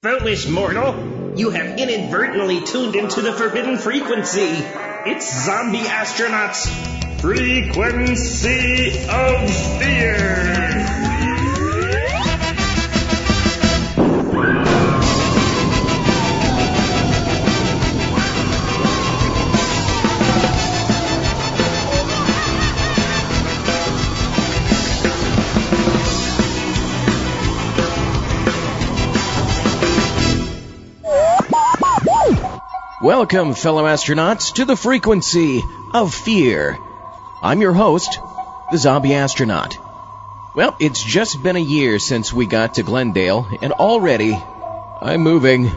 Foolish mortal, you have inadvertently tuned into the forbidden frequency. It's Zombie Astronaut's Frequency of Fear. Welcome, fellow astronauts, to the Frequency of Fear. I'm your host, the Zombie Astronaut. Well, it's just been a year since we got to Glendale, and already I'm moving.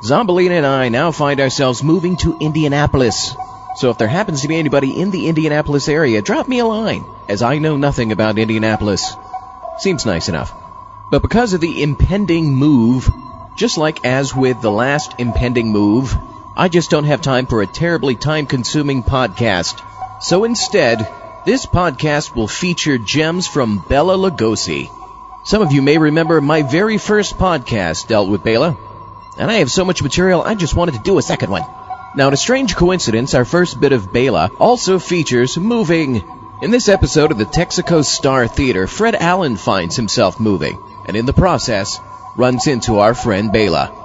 Zombolina and I now find ourselves moving to Indianapolis. So if there happens to be anybody in the Indianapolis area, drop me a line, as I know nothing about Indianapolis. Seems nice enough. But because of the impending move, just like as with the last impending move, I just don't have time for a terribly time-consuming podcast. So instead, this podcast will feature gems from Bela Lugosi. Some of you may remember my very first podcast dealt with Bela, and I have so much material I just wanted to do a second one. Now, in a strange coincidence, our first bit of Bela also features moving. In this episode of the Texaco Star Theater, Fred Allen finds himself moving, and in the process, runs into our friend Bela.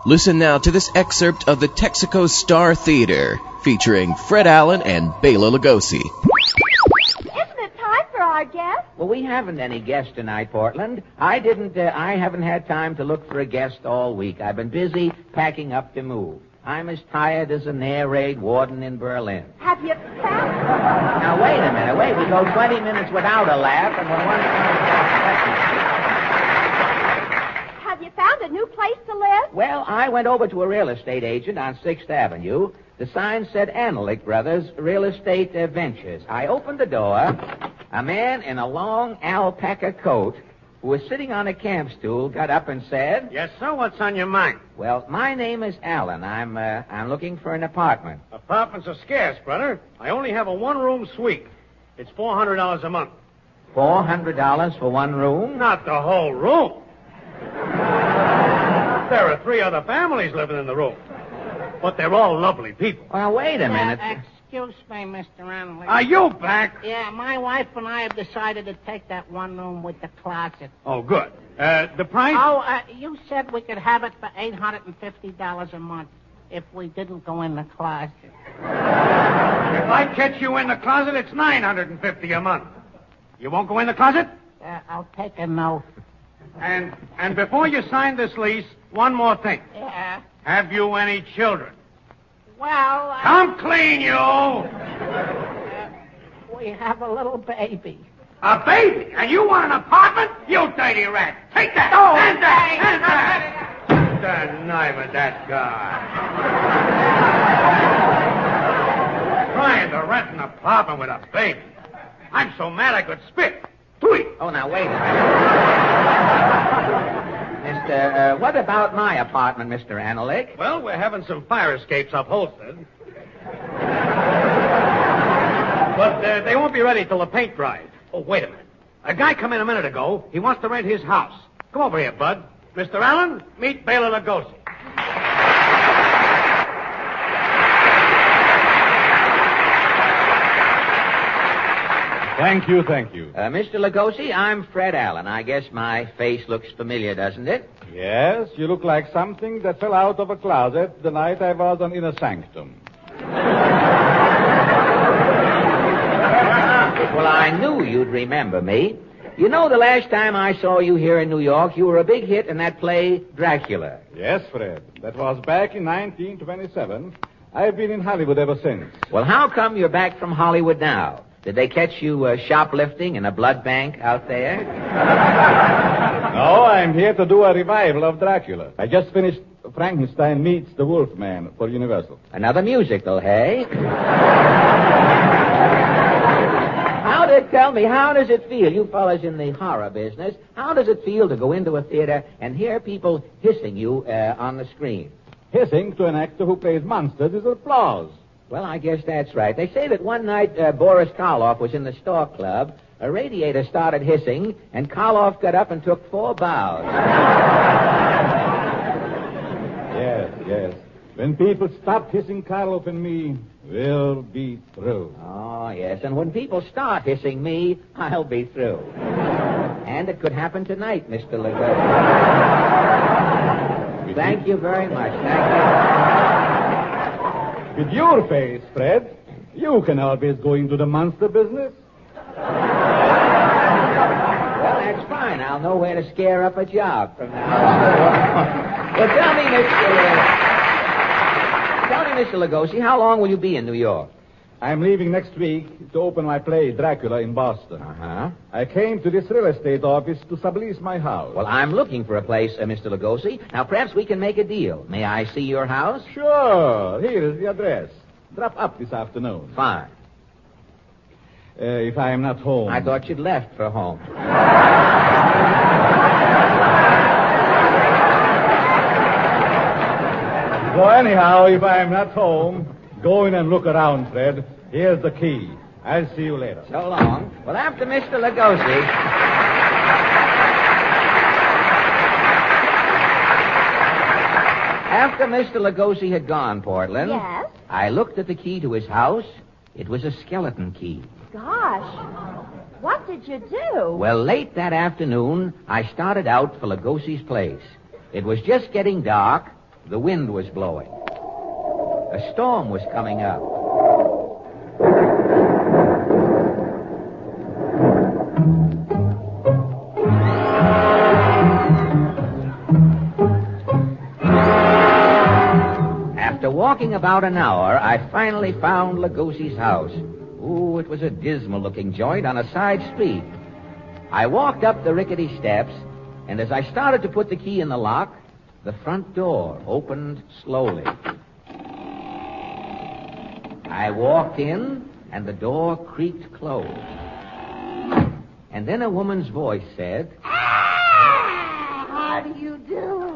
Listen now to this excerpt of the Texaco Star Theater, featuring Fred Allen and Bela Lugosi. Isn't it time for our guest? Well, we haven't any guest tonight, Portland. I haven't had time to look for a guest all week. I've been busy packing up to move. I'm as tired as an air raid warden in Berlin. Have you found... Now, wait a minute. We go 20 minutes without a laugh, and when one... Have you found a new place to live? Well, I went over to a real estate agent on 6th Avenue. The sign said Analik Brothers Real Estate Ventures. I opened the door. A man in a long alpaca coat who was sitting on a camp stool got up and said... Yes, sir. What's on your mind? Well, my name is Allen. I'm looking for an apartment. Apartments are scarce, brother. I only have a one-room suite. It's $400 a month. $400 for one room? Not the whole room. There are 3 other families living in the room. But they're all lovely people. Well, wait a minute. Excuse me, Mr. Anley. Are you back? Yeah, my wife and I have decided to take that one room with the closet. Oh, good. The price? Oh, you said we could have it for $850 a month if we didn't go in the closet. If I catch you in the closet, it's $950 a month. You won't go in the closet? I'll take a note. And before you sign this lease, one more thing. Yeah. Have you any children? Well, Come clean, you! We have a little baby. A baby? And you want an apartment? You dirty rat! Take that! Oh, Hand that! Hand that! The knife of that guy. Trying to rent an apartment with a baby. I'm so mad I could spit. Tweet! Oh, now, wait a minute. What about my apartment, Mr. Analik? Well, we're having some fire escapes upholstered. But they won't be ready till the paint dries. Oh, wait a minute. A guy come in a minute ago. He wants to rent his house. Come over here, Bud. Mr. Allen, meet Bela Lugosi. Thank you. Mr. Lugosi, I'm Fred Allen. I guess my face looks familiar, doesn't it? Yes, you look like something that fell out of a closet the night I was on Inner Sanctum. Well, I knew you'd remember me. You know, the last time I saw you here in New York, you were a big hit in that play, Dracula. Yes, Fred. That was back in 1927. I've been in Hollywood ever since. Well, how come you're back from Hollywood now? Did they catch you shoplifting in a blood bank out there? No, I'm here to do a revival of Dracula. I just finished Frankenstein Meets the Wolfman for Universal. Another musical, hey? Tell me, how does it feel, you fellas in the horror business, how does it feel to go into a theater and hear people hissing you on the screen? Hissing to an actor who plays monsters is applause. Well, I guess that's right. They say that one night Boris Karloff was in the Stork Club. A radiator started hissing, and Karloff got up and took 4 bows. When people stop hissing Karloff and me, we'll be through. Oh, yes, and when people start hissing me, I'll be through. And it could happen tonight, Mr. Lugosi. Thank you very much. Thank you. With your face, Fred, you can always go into the monster business. Well, that's fine. I'll know where to scare up a job from now on. Well, tell me, Mr. Lugosi, how long will you be in New York? I'm leaving next week to open my play, Dracula, in Boston. Uh-huh. I came to this real estate office to sublease my house. Well, I'm looking for a place, Mr. Lugosi. Now, perhaps we can make a deal. May I see your house? Sure. Here is the address. Drop up this afternoon. Fine. If I am not home. I thought you'd left for home. So anyhow, if I am not home, go in and look around, Fred. Here's the key. I'll see you later. So long. Well, after Mr. Lugosi... After Mr. Lugosi had gone, Portland... Yes? I looked at the key to his house. It was a skeleton key. Gosh. What did you do? Well, late that afternoon, I started out for Lugosi's place. It was just getting dark. The wind was blowing. A storm was coming up. After walking about an hour, I finally found Lugosi's house. Ooh, it was a dismal-looking joint on a side street. I walked up the rickety steps, and as I started to put the key in the lock, the front door opened slowly. I walked in, and the door creaked closed. And then a woman's voice said, How do you do?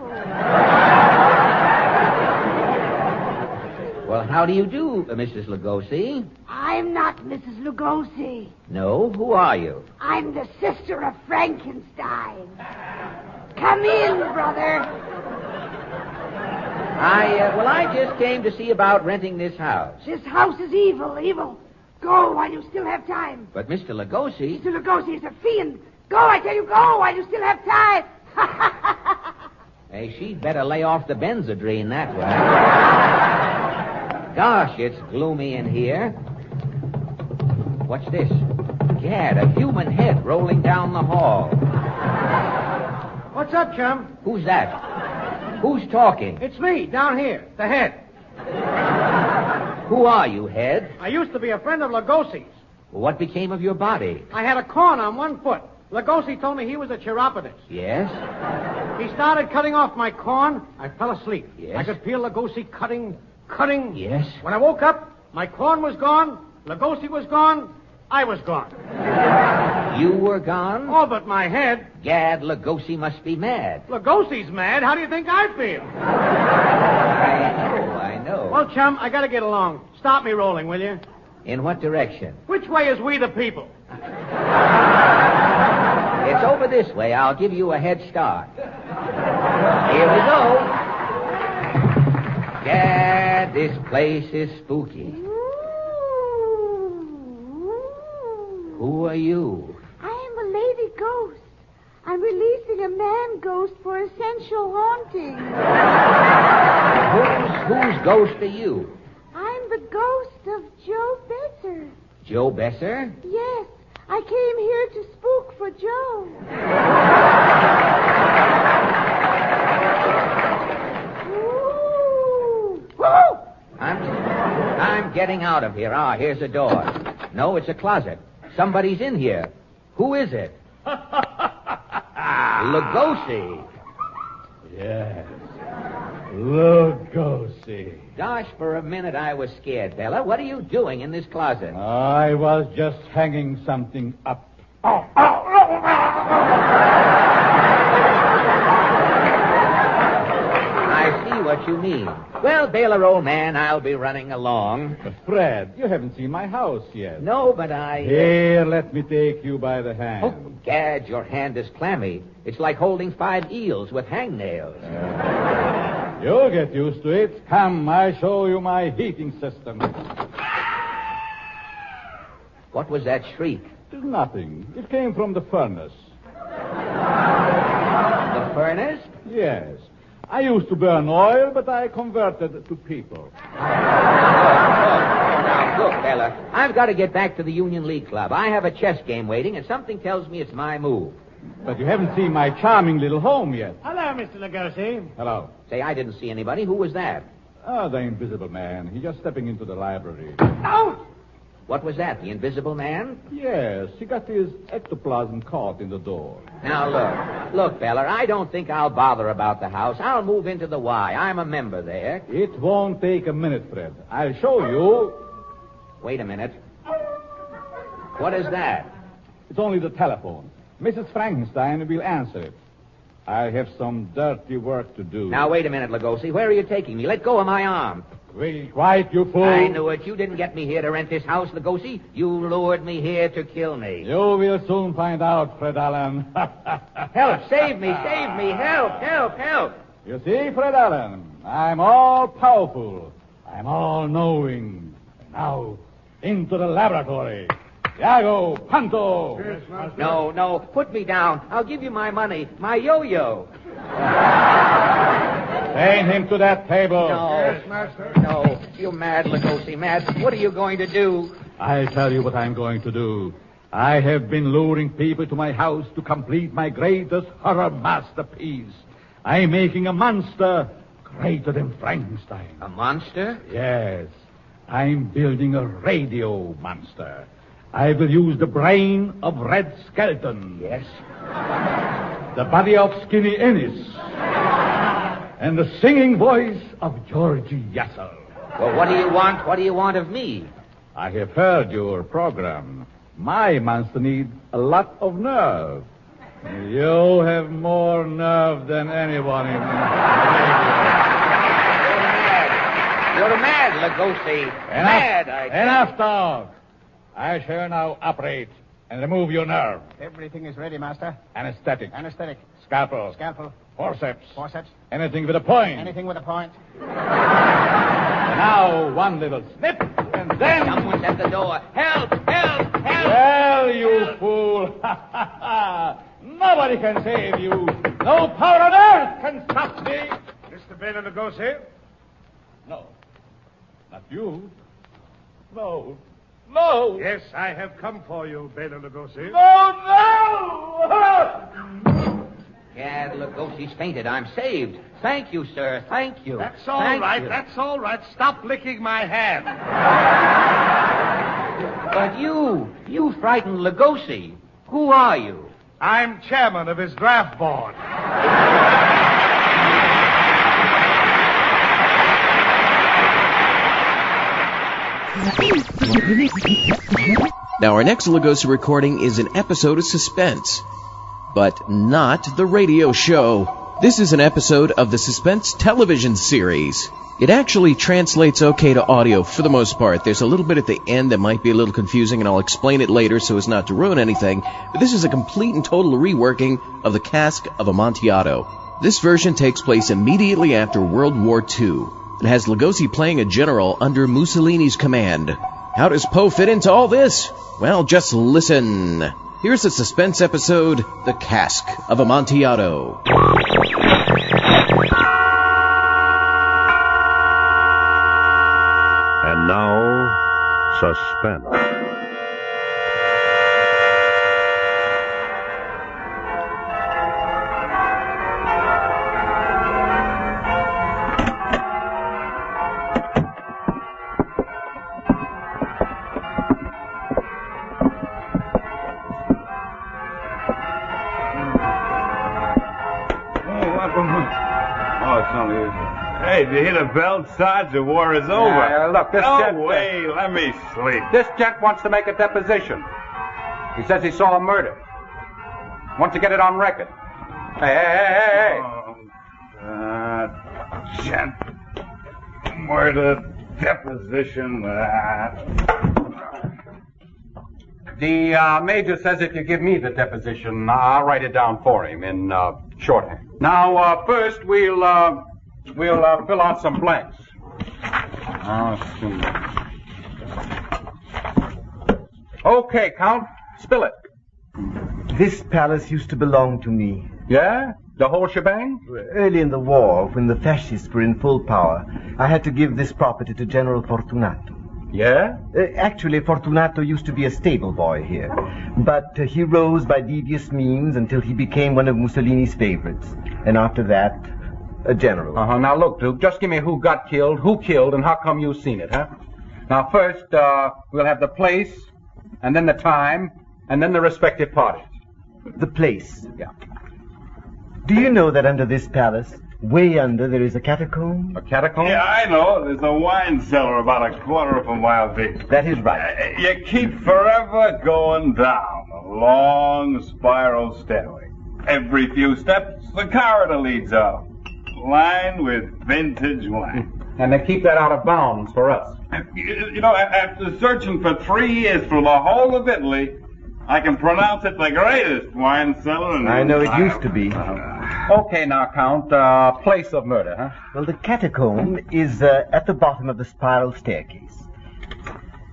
Well, how do you do, Mrs. Lugosi? I'm not Mrs. Lugosi. No, who are you? I'm the sister of Frankenstein. Come in, brother. I just came to see about renting this house. This house is evil. Go while you still have time. But Mr. Lugosi... Mr. Lugosi is a fiend. Go, I tell you, go while you still have time. Hey, she'd better lay off the Benzedrine that way. Gosh, it's gloomy in here. What's this? Gad, a human head rolling down the hall. What's up, chum? Who's that? Who's talking? It's me, down here, the head. Who are you, head? I used to be a friend of Lugosi's. What became of your body? I had a corn on one foot. Lugosi told me he was a chiropodist. Yes? He started cutting off my corn. I fell asleep. Yes? I could feel Lugosi cutting. Yes? When I woke up, my corn was gone, Lugosi was gone, I was gone. You were gone? All but my head. Gad, Lugosi must be mad. Lugosi's mad. How do you think I feel? I know. Well, chum, I gotta get along. Stop me rolling, will you? In what direction? Which way is we the people? It's over this way. I'll give you a head start. Here we go. Gad, this place is spooky. Who are you? I am a lady ghost. I'm releasing a man ghost for essential haunting. Whose ghost are you? I'm the ghost of Joe Besser. Joe Besser? Yes, I came here to spook for Joe. Woo! I'm getting out of here. Ah, here's a door. No, it's a closet. Somebody's in here. Who is it? Lugosi. Yes. Lugosi. Gosh, for a minute I was scared, Bela. What are you doing in this closet? I was just hanging something up. I see what you mean. Well, Bela, old man, I'll be running along. But Fred, you haven't seen my house yet. No, but I... Here, let me take you by the hand. Oh, Gad, your hand is clammy. It's like holding 5 eels with hangnails. You'll get used to it. Come, I'll show you my heating system. What was that shriek? It's nothing. It came from the furnace. The furnace? Yes. I used to burn oil, but I converted to people. Now, look, Bela, I've got to get back to the Union League Club. I have a chess game waiting, and something tells me it's my move. But you haven't seen my charming little home yet. Hello, Mr. Lugosi. Hello. Say, I didn't see anybody. Who was that? Oh, the invisible man. He's just stepping into the library. No! What was that, the Invisible Man? Yes, he got his ectoplasm caught in the door. Now, look, Bela, I don't think I'll bother about the house. I'll move into the Y. I'm a member there. It won't take a minute, Fred. I'll show you. Wait a minute. What is that? It's only the telephone. Mrs. Frankenstein will answer it. I have some dirty work to do. Now, wait a minute, Lugosi. Where are you taking me? Let go of my arm. Be quiet, you fool. I knew it. You didn't get me here to rent this house, Lugosi. You lured me here to kill me. You will soon find out, Fred Allen. Help! Save me! Save me! Help! Help! Help! You see, Fred Allen, I'm all powerful. I'm all knowing. Now, into the laboratory. Iago, Panto. Yes, Master. No. Put me down. I'll give you my money. My yo-yo. Chain him to that table. No. Yes, Master. No. You're mad, Lugosi. Mad. What are you going to do? I'll tell you what I'm going to do. I have been luring people to my house to complete my greatest horror masterpiece. I'm making a monster greater than Frankenstein. A monster? Yes. I'm building a radio monster. I will use the brain of Red Skelton. Yes. The body of Skinny Ennis. And the singing voice of Georgie Yassel. Well, what do you want? What do you want of me? I have heard your program. My monster needs a lot of nerve. You have more nerve than anyone in You're mad, Lugosi. Mad, I tell you. Enough talk. I shall now operate and remove your nerve. Everything is ready, Master. Anesthetic. Anesthetic. Scalpel. Scalpel. Forceps. Forceps. Anything with a point. Anything with a point. Now, one little snip, and then... Someone's at the door. Help! Help! Help! Well, you fool. Nobody can save you. No power on earth can stop me. Mr. Bela Lugosi? No. Not you. No. No. Yes, I have come for you, Bela Lugosi. No, no! Yeah, Lugosi's fainted. I'm saved. Thank you, sir. Thank you. That's all Thank right. you. That's all right. Stop licking my hand. But you frightened Lugosi. Who are you? I'm chairman of his draft board. Now, our next Lugosi recording is an episode of Suspense, but not the radio show. This is an episode of the Suspense television series. It actually translates okay to audio for the most part. There's a little bit at the end that might be a little confusing, and I'll explain it later so as not to ruin anything. But this is a complete and total reworking of the Cask of Amontillado. This version takes place immediately after World War II. It has Lugosi playing a general under Mussolini's command. How does Poe fit into all this? Well, just listen. Here's a Suspense episode, The Cask of Amontillado. And now, Suspense. Hey, did you hear the bell, Sarge? The war is over. Look, this No gent... way. Let me sleep. This gent wants to make a deposition. He says he saw a murder. Wants to get it on record. Hey. Gent. Murder. Deposition. The major says if you give me the deposition, I'll write it down for him in shorthand. Now, first, we'll We'll fill out some blanks. Okay, Count. Spill it. This palace used to belong to me. Yeah? The whole shebang? Early in the war, when the fascists were in full power, I had to give this property to General Fortunato. Yeah? Actually, Fortunato used to be a stable boy here. But he rose by devious means until he became one of Mussolini's favorites. And after that, a general. Now, look, Duke, just give me who got killed, who killed, and how come you've seen it, huh? Now, first, we'll have the place, and then the time, and then the respective parties. The place. Yeah. Do you know that under this palace, way under, there is a catacomb? A catacomb? Yeah, I know. There's a wine cellar about a quarter of a mile deep. That is right. You keep forever going down a long spiral stairway. Every few steps, the corridor leads out, lined with vintage wine. And they keep that out of bounds for us. You know, after searching for 3 years for the whole of Italy, I can pronounce it the greatest wine cellar in the I know it entire- used to be. Okay, now, Count, place of murder, huh? Well, the catacomb is at the bottom of the spiral staircase.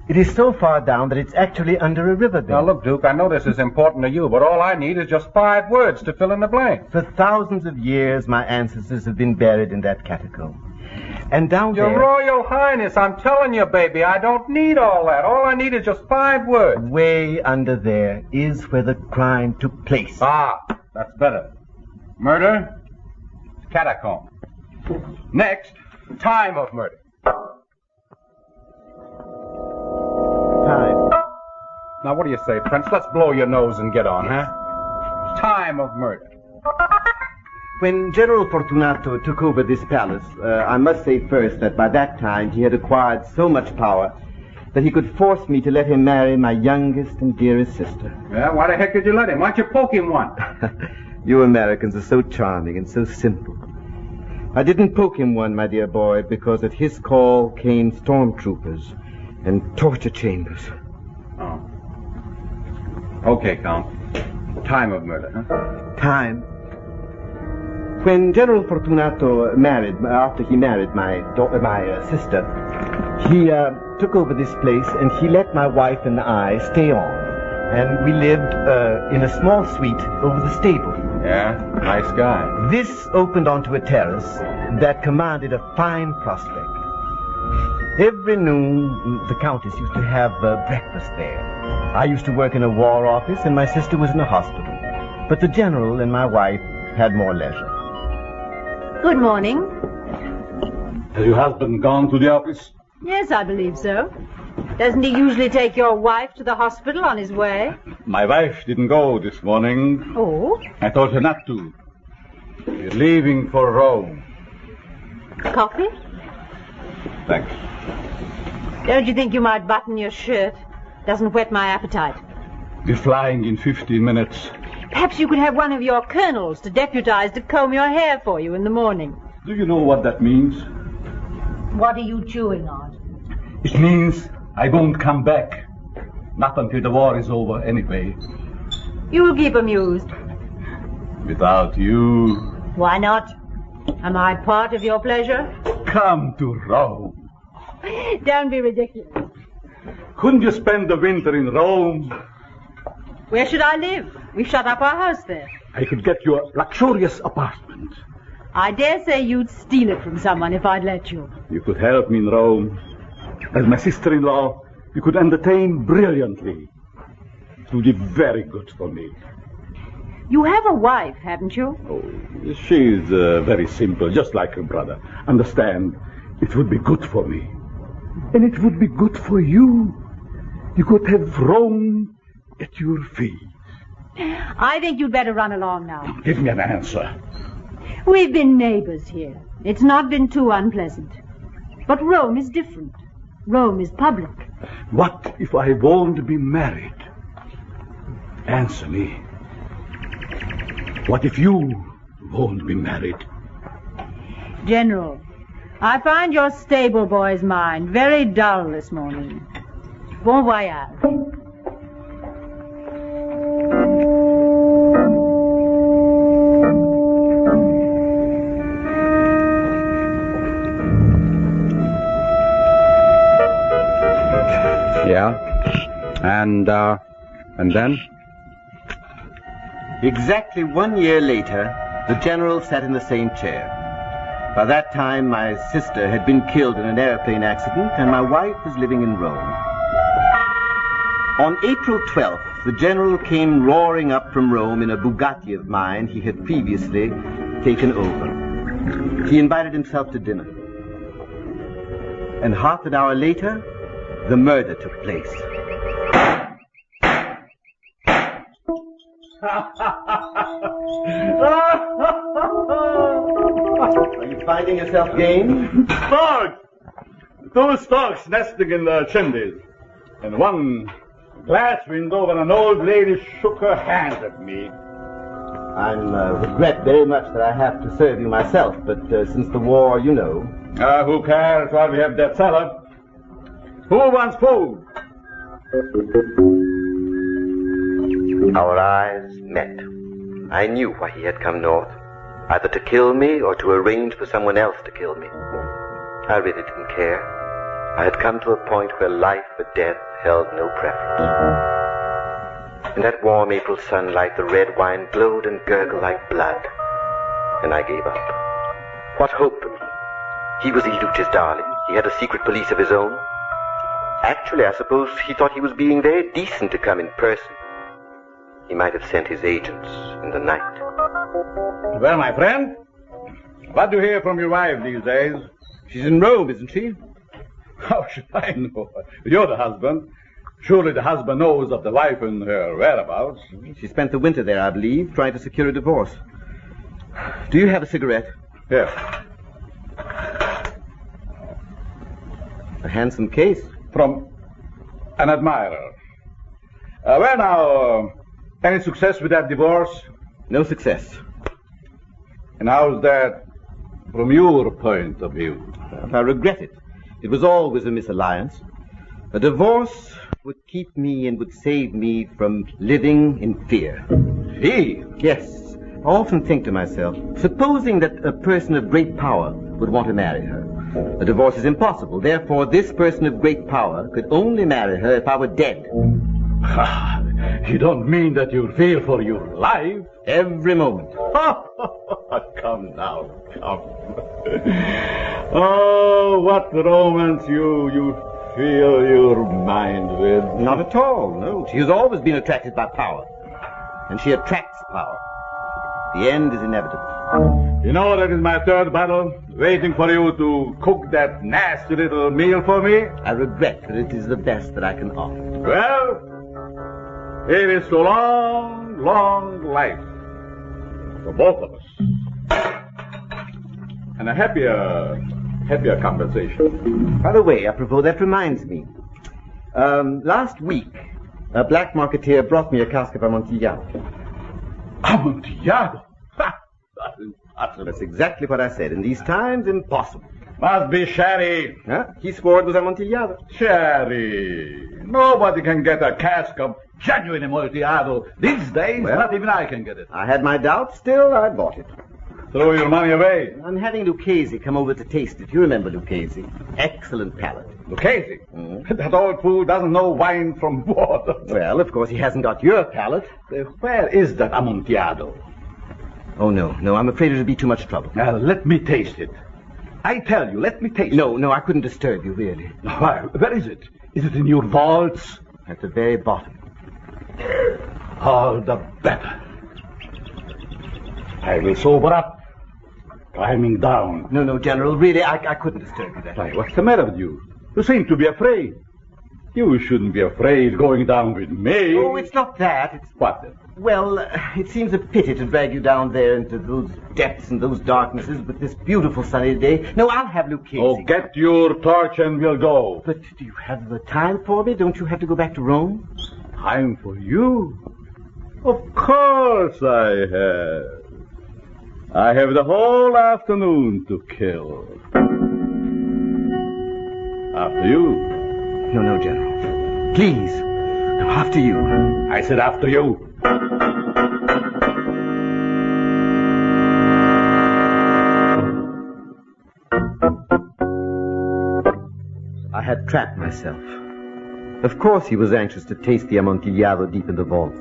It is so far down that it's actually under a riverbed. Now, look, Duke, I know this is important to you, but all I need is just 5 words to fill in the blank. For thousands of years, my ancestors have been buried in that catacomb. And down Your there... Royal Highness, I'm telling you, baby, I don't need all that. All I need is just 5 words. Way under there is where the crime took place. Ah, that's better. Murder, catacomb. Next, time of murder. Time. Now, what do you say, Prince? Let's blow your nose and get on, huh? Time of murder. When General Fortunato took over this palace, I must say first that by that time he had acquired so much power that he could force me to let him marry my youngest and dearest sister. Yeah, why the heck did you let him? Why don't you poke him one? You Americans are so charming and so simple. I didn't poke him one, my dear boy, because at his call came stormtroopers and torture chambers. Oh. Okay, Count. Time of murder, huh? Time. When General Fortunato married, after he married my sister, he took over this place and he let my wife and I stay on. And we lived in a small suite over the stable. Yeah, nice guy. This opened onto a terrace that commanded a fine prospect. Every noon, the Countess used to have breakfast there. I used to work in a war office and my sister was in a hospital. But the General and my wife had more leisure. Good morning. Has your husband gone to the office? Yes, I believe so. Doesn't he usually take your wife to the hospital on his way? My wife didn't go this morning. Oh? I told her not to. We're leaving for Rome. Coffee? Thanks. Don't you think you might button your shirt? Doesn't whet my appetite. We're flying in 15 minutes. Perhaps you could have one of your colonels to deputize to comb your hair for you in the morning. Do you know what that means? What are you chewing on? It means I won't come back. Not until the war is over, anyway. You'll keep amused. Without you. Why not? Am I part of your pleasure? Come to Rome. Don't be ridiculous. Couldn't you spend the winter in Rome? Where should I live? We've shut up our house there. I could get you a luxurious apartment. I dare say you'd steal it from someone if I'd let you. You could help me in Rome. As my sister-in-law, you could entertain brilliantly. It would be very good for me. You have a wife, haven't you? Oh, she's very simple, just like her brother. Understand, it would be good for me. And it would be good for you. You could have Rome at your feet. I think you'd better run along now. Give me an answer. We've been neighbors here. It's not been too unpleasant. But Rome is different. Rome is public. What if I won't be married? Answer me. What if you won't be married? General, I find your stable boy's mind very dull this morning. Bon voyage. Yeah? And then? Exactly 1 year later, the general sat in the same chair. By that time, my sister had been killed in an airplane accident, and my wife was living in Rome. On April 12th, the general came roaring up from Rome in a Bugatti of mine he had previously taken over. He invited himself to dinner. And half an hour later, the murder took place. Are you finding yourself game? Dogs! 2 storks nesting in the chimneys. And one glass window when an old lady shook her hand at me. I regret very much that I have to serve you myself, but since the war, you know. Who cares while we have that salad? Who wants food? Our eyes met. I knew why he had come north, either to kill me or to arrange for someone else to kill me. I really didn't care. I had come to a point where life or death held no preference. In that warm April sunlight, the red wine glowed and gurgled like blood, and I gave up. What hope for me? He was Iluch's darling. He had a secret police of his own. Actually, I suppose he thought he was being very decent to come in person. He might have sent his agents in the night. Well, my friend, what do you hear from your wife these days? She's in Rome, isn't she? How should I know? You're the husband. Surely the husband knows of the wife and her whereabouts. She spent the winter there, I believe, trying to secure a divorce. Do you have a cigarette? Yes. A handsome case. From an admirer. Well, now, any success with that divorce? No success. And how's that from your point of view? I regret it. It was always a misalliance. A divorce would keep me and would save me from living in fear. Fear? Yes. I often think to myself, supposing that a person of great power would want to marry her. A divorce is impossible. Therefore, this person of great power could only marry her if I were dead. You don't mean that you fear for your life? Every moment. Come now, come. Oh, what romance you fill your mind with. Not at all, no. She has always been attracted by power. And she attracts power. The end is inevitable. You know, that is my third battle, waiting for you to cook that nasty little meal for me. I regret that it is the best that I can offer. Well, it is a long, long life for both of us. And a happier conversation. By the way, apropos, that reminds me. Last week, a black marketeer brought me a cask of Amontillado. Amontillado? That's exactly what I said. In these times, impossible. Must be sherry. Huh? He swore it was Amontillado. Sherry. Nobody can get a cask of genuine Amontillado these days. Well, not even I can get it. I had my doubts. Still, I bought it. Throw your money away. I'm having Lucchese come over to taste it. You remember Lucchese? Excellent palate. Lucchese? That old fool doesn't know wine from water. Well, of course, he hasn't got your palate. Where is that Amontillado? Oh, no, I'm afraid it'll be too much trouble. Now, let me taste it. I tell you, let me taste it. No, I couldn't disturb you, really. Why, where is it? Is it in your vaults? At the very bottom. All the better. I will sober up. Climbing down. No, General, really, I couldn't disturb you that way. Why, what's the matter with you? You seem to be afraid. You shouldn't be afraid going down with me. Oh, it's not that. It's... What then? Well, it seems a pity to drag you down there into those depths and those darknesses, but this beautiful sunny day. No, I'll have Lucchese. Oh, get your torch and we'll go. But do you have the time for me? Don't you have to go back to Rome? Time for you? Of course I have. I have the whole afternoon to kill. After you. No, General. Please. No, after you. I said after you. I had trapped myself. Of course he was anxious to taste the Amontillado deep in the vault.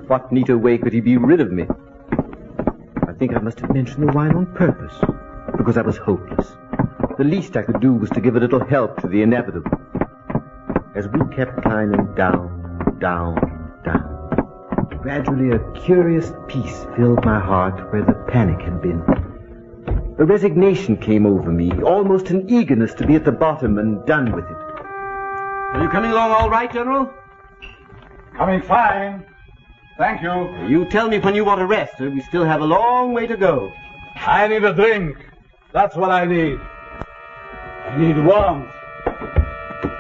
What neater way could he be rid of me? I think I must have mentioned the wine on purpose, because I was hopeless. The least I could do was to give a little help to the inevitable. As we kept climbing down, gradually a curious peace filled my heart where the panic had been. A resignation came over me, almost an eagerness to be at the bottom and done with it. Are you coming along all right, General? Coming fine. Thank you. You tell me when you want to rest. We still have a long way to go. I need a drink. That's what I need. I need warmth.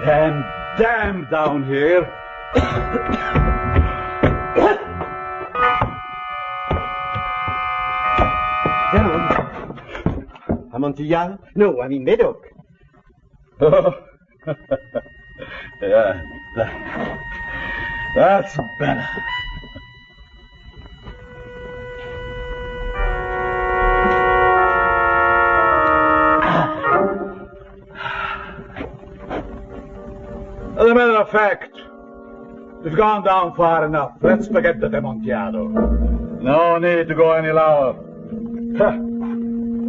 Damn down here. General. Amontillado? No, I mean Medoc. Oh. Yeah, that's better. As a matter of fact, we've gone down far enough. Let's forget the Amontillado. No need to go any lower.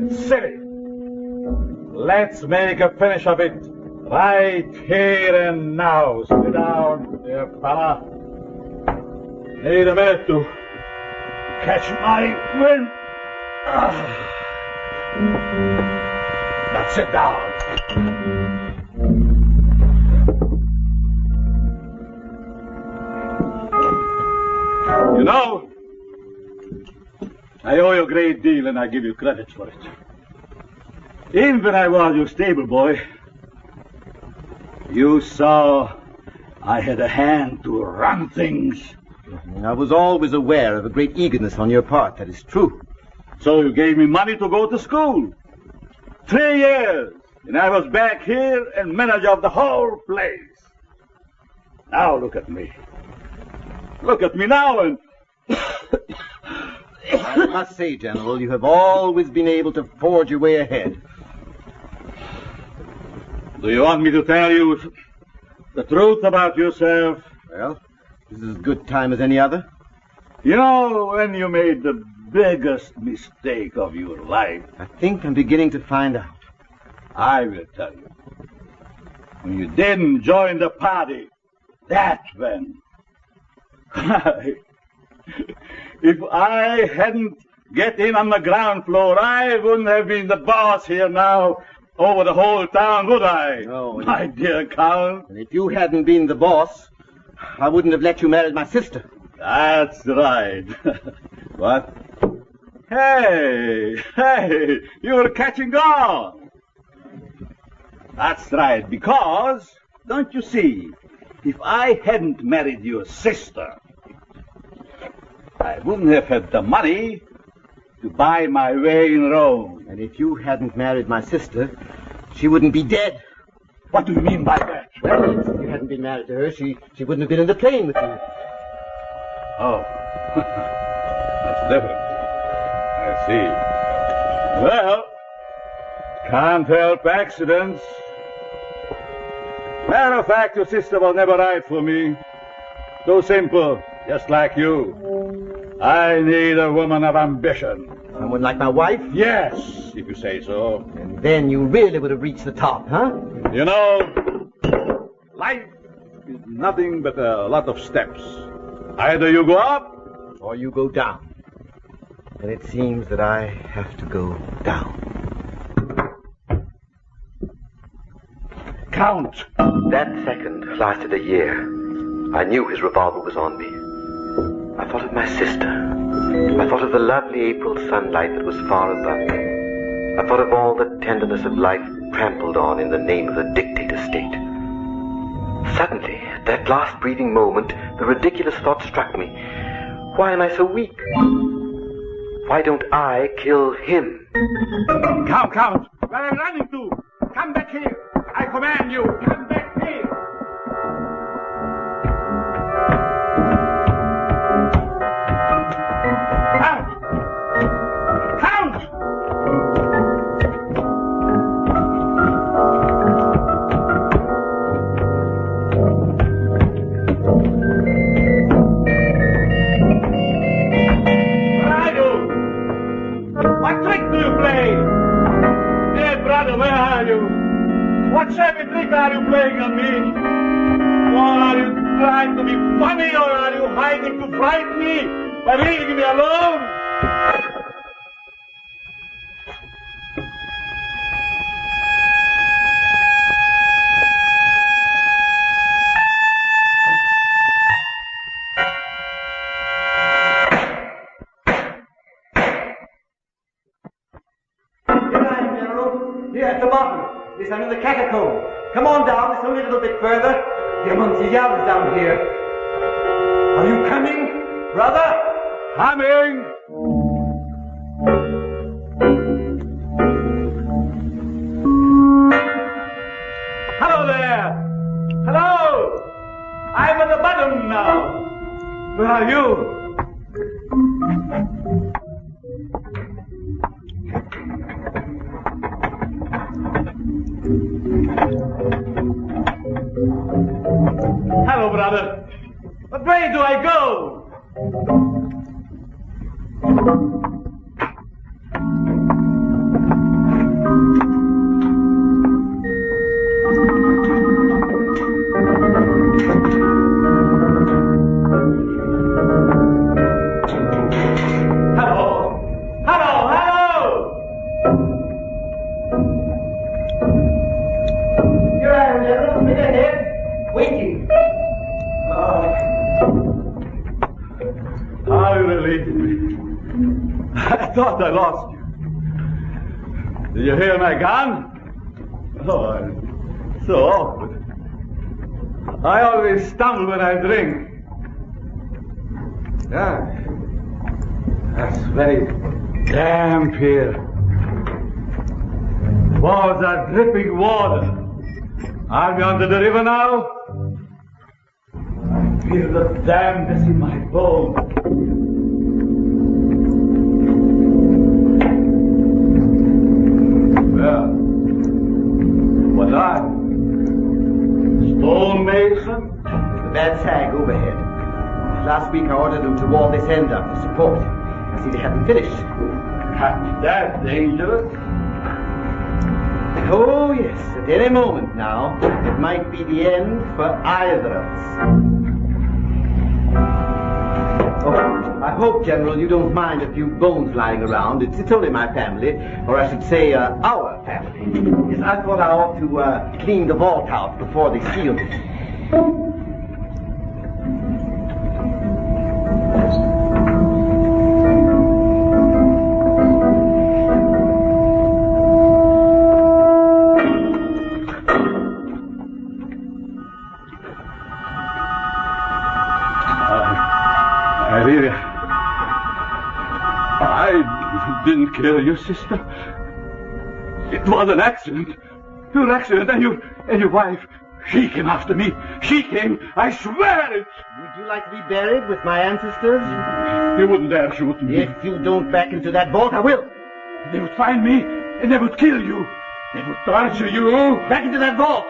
It's silly. Let's make a finish of it right here and now. Sit down, dear fella. Need a minute to catch my wind. Now sit down. You know, I owe you a great deal and I give you credit for it. Even when I was your stable boy, you saw I had a hand to run things. I was always aware of a great eagerness on your part, that is true. So you gave me money to go to school. 3 years, and I was back here and manager of the whole place. Now look at me. Look at me now and... I must say, General, you have always been able to forge your way ahead. Do you want me to tell you the truth about yourself? Well, this is as good time as any other. You know, when you made the biggest mistake of your life... I think I'm beginning to find out. I will tell you. When you didn't join the party, that's when... If I hadn't get in on the ground floor, I wouldn't have been the boss here now over the whole town, would I? No. My dear Count. And if you hadn't been the boss, I wouldn't have let you marry my sister. That's right. What? Hey, you're catching on. That's right, because, don't you see, if I hadn't married your sister, I wouldn't have had the money to buy my way in Rome. And if you hadn't married my sister, she wouldn't be dead. What do you mean by that? Well, if you hadn't been married to her, she wouldn't have been in the plane with you. Oh, that's different. I see. Well, can't help accidents. Matter of fact, your sister was never right for me. Too simple, just like you. I need a woman of ambition. Someone like my wife? Yes, if you say so. And then you really would have reached the top, huh? You know, life is nothing but a lot of steps. Either you go up, or you go down. And it seems that I have to go down. Count. That second lasted a year. I knew his revolver was on me. I thought of my sister. I thought of the lovely April sunlight that was far above me. I thought of all the tenderness of life trampled on in the name of the dictator state. Suddenly, at that last breathing moment, the ridiculous thought struck me. Why am I so weak? Why don't I kill him? Count! Where are you running to? Come back here! I command you! Come back here! Count! are you? What shabby trick are you playing on me? Or are you trying to be funny, or are you hiding to frighten me by leaving me alone? Here at the bottom. Yes, I'm in the catacomb. Come on down. It's only a little bit further. The Amontillado is down here. Are you coming, brother? Coming! Hello there! Hello! I'm at the bottom now. Where are you? Hello, brother. What way do I go? Hello. Hello, hello. Here I am, General. Right ahead. Waiting. How you relieved me. I thought I lost you. Did you hear my gun? Oh, I'm so awkward. I always stumble when I drink. Yeah. That's very damp here. The walls are dripping water. Are we under the river now? I feel the dampness in my bones. Well, what are you? Stonemason? The bad sag overhead. Last week I ordered them to wall this end up for support. I see they haven't finished. That's dangerous. Oh, yes. At any moment now, it might be the end for either of us. Oh, I hope, General, you don't mind a few bones lying around. It's only my family, or I should say, our family. Yes, I thought I ought to clean the vault out before they sealed it. I didn't kill your sister. It was an accident. Pure accident. And your wife, she came after me. She came. I swear it. Would you like to be buried with my ancestors? You wouldn't dare shoot me. If you don't back into that vault, I will. They would find me, and they would kill you. They would torture you. Back into that vault.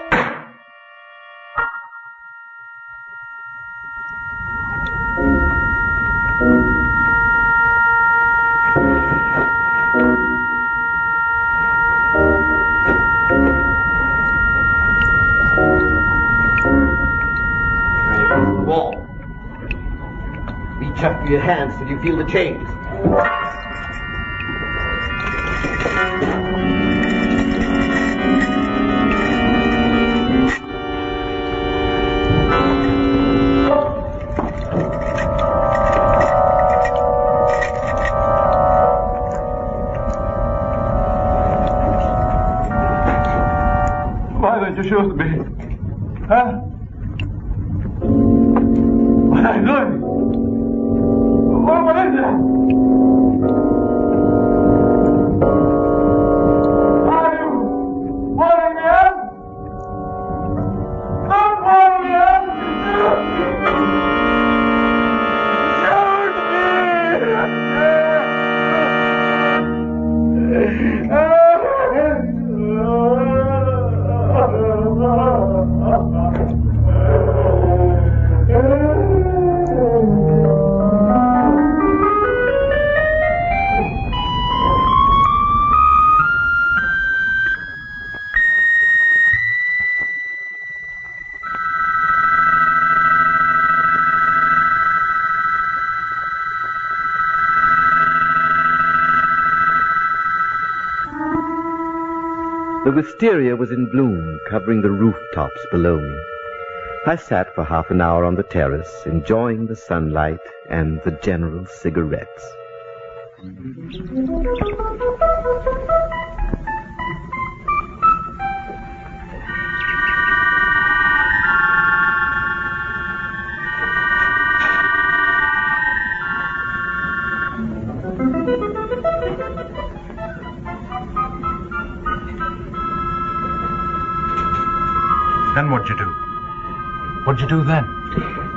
Reach up with your hands till you feel the chains. Why don't you shoot me? Huh? What are you doing? What is it? Are you warning me up? Don't warn me up! Shoot The wisteria was in bloom, covering the rooftops below me. I sat for half an hour on the terrace, enjoying the sunlight and the general cigarettes. Then what'd you do? What'd you do then?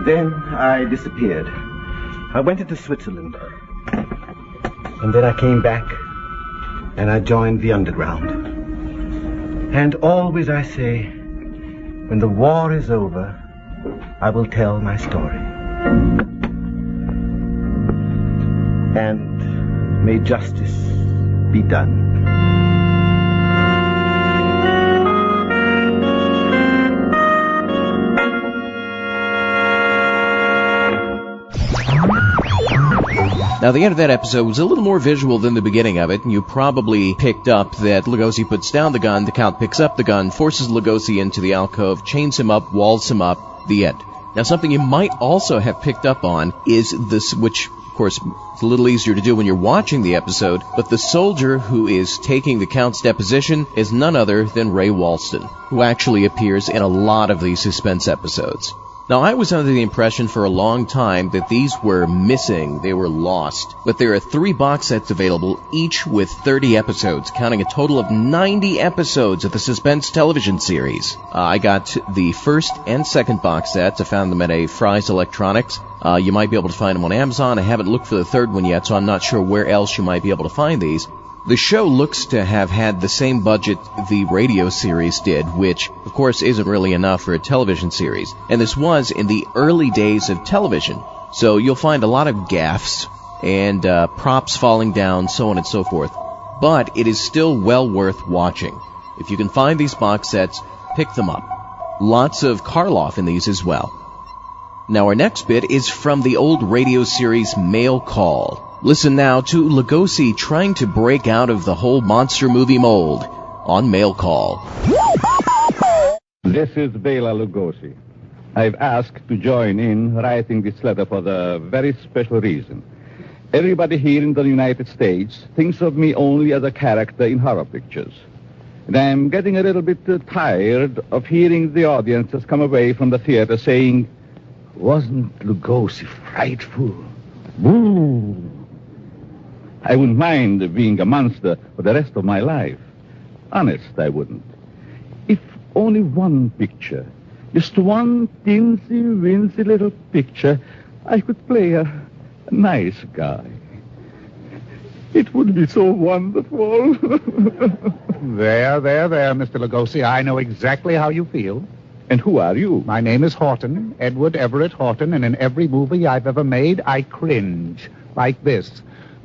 Then I disappeared. I went into Switzerland. And then I came back, and I joined the underground. And always I say, when the war is over, I will tell my story. And may justice be done. Now, the end of that episode was a little more visual than the beginning of it, and you probably picked up that Lugosi puts down the gun, the Count picks up the gun, forces Lugosi into the alcove, chains him up, walls him up, the end. Now, something you might also have picked up on is this, which, of course, it's a little easier to do when you're watching the episode, but the soldier who is taking the Count's deposition is none other than Ray Walston, who actually appears in a lot of these suspense episodes. Now, I was under the impression for a long time that these were missing, they were lost. But there are 3 box sets available, each with 30 episodes, counting a total of 90 episodes of the suspense television series. I got the first and second box sets. I found them at a Fry's Electronics. You might be able to find them on Amazon. I haven't looked for the third one yet, so I'm not sure where else you might be able to find these. The show looks to have had the same budget the radio series did, which, of course, isn't really enough for a television series. And this was in the early days of television. So you'll find a lot of gaffes and props falling down, so on and so forth. But it is still well worth watching. If you can find these box sets, pick them up. Lots of Karloff in these as well. Now our next bit is from the old radio series Mail Call. Listen now to Lugosi trying to break out of the whole monster movie mold on Mail Call. This is Bela Lugosi. I've asked to join in writing this letter for the very special reason. Everybody here in the United States thinks of me only as a character in horror pictures. And I'm getting a little bit tired of hearing the audiences come away from the theater saying, "Wasn't Lugosi frightful? Boo!" I wouldn't mind being a monster for the rest of my life. Honest, I wouldn't. If only one picture, just one teensy-weensy little picture, I could play a nice guy. It would be so wonderful. There, Mr. Lugosi. I know exactly how you feel. And who are you? My name is Horton, Edward Everett Horton, and in every movie I've ever made, I cringe like this.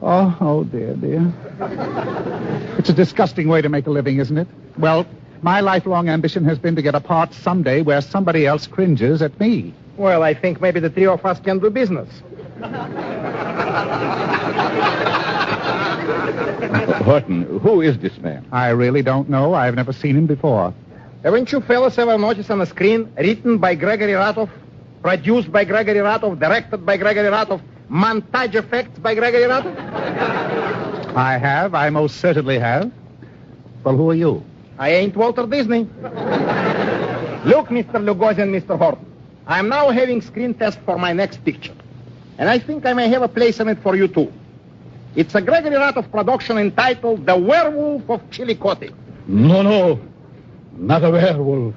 Oh, dear. It's a disgusting way to make a living, isn't it? Well, my lifelong ambition has been to get a part someday where somebody else cringes at me. Well, I think maybe the three of us can do business. Horton, who is this man? I really don't know. I've never seen him before. Haven't you fellas ever noticed on the screen, written by Gregory Ratoff, produced by Gregory Ratoff, directed by Gregory Ratoff, montage effects by Gregory Ratoff? I have. I most certainly have. Well, who are you? I ain't Walter Disney. Look, Mr. Lugosi and Mr. Horton, I'm now having screen test for my next picture. And I think I may have a place in it for you, too. It's a Gregory Ratoff production entitled The Werewolf of Chillicothe. No. Not a werewolf.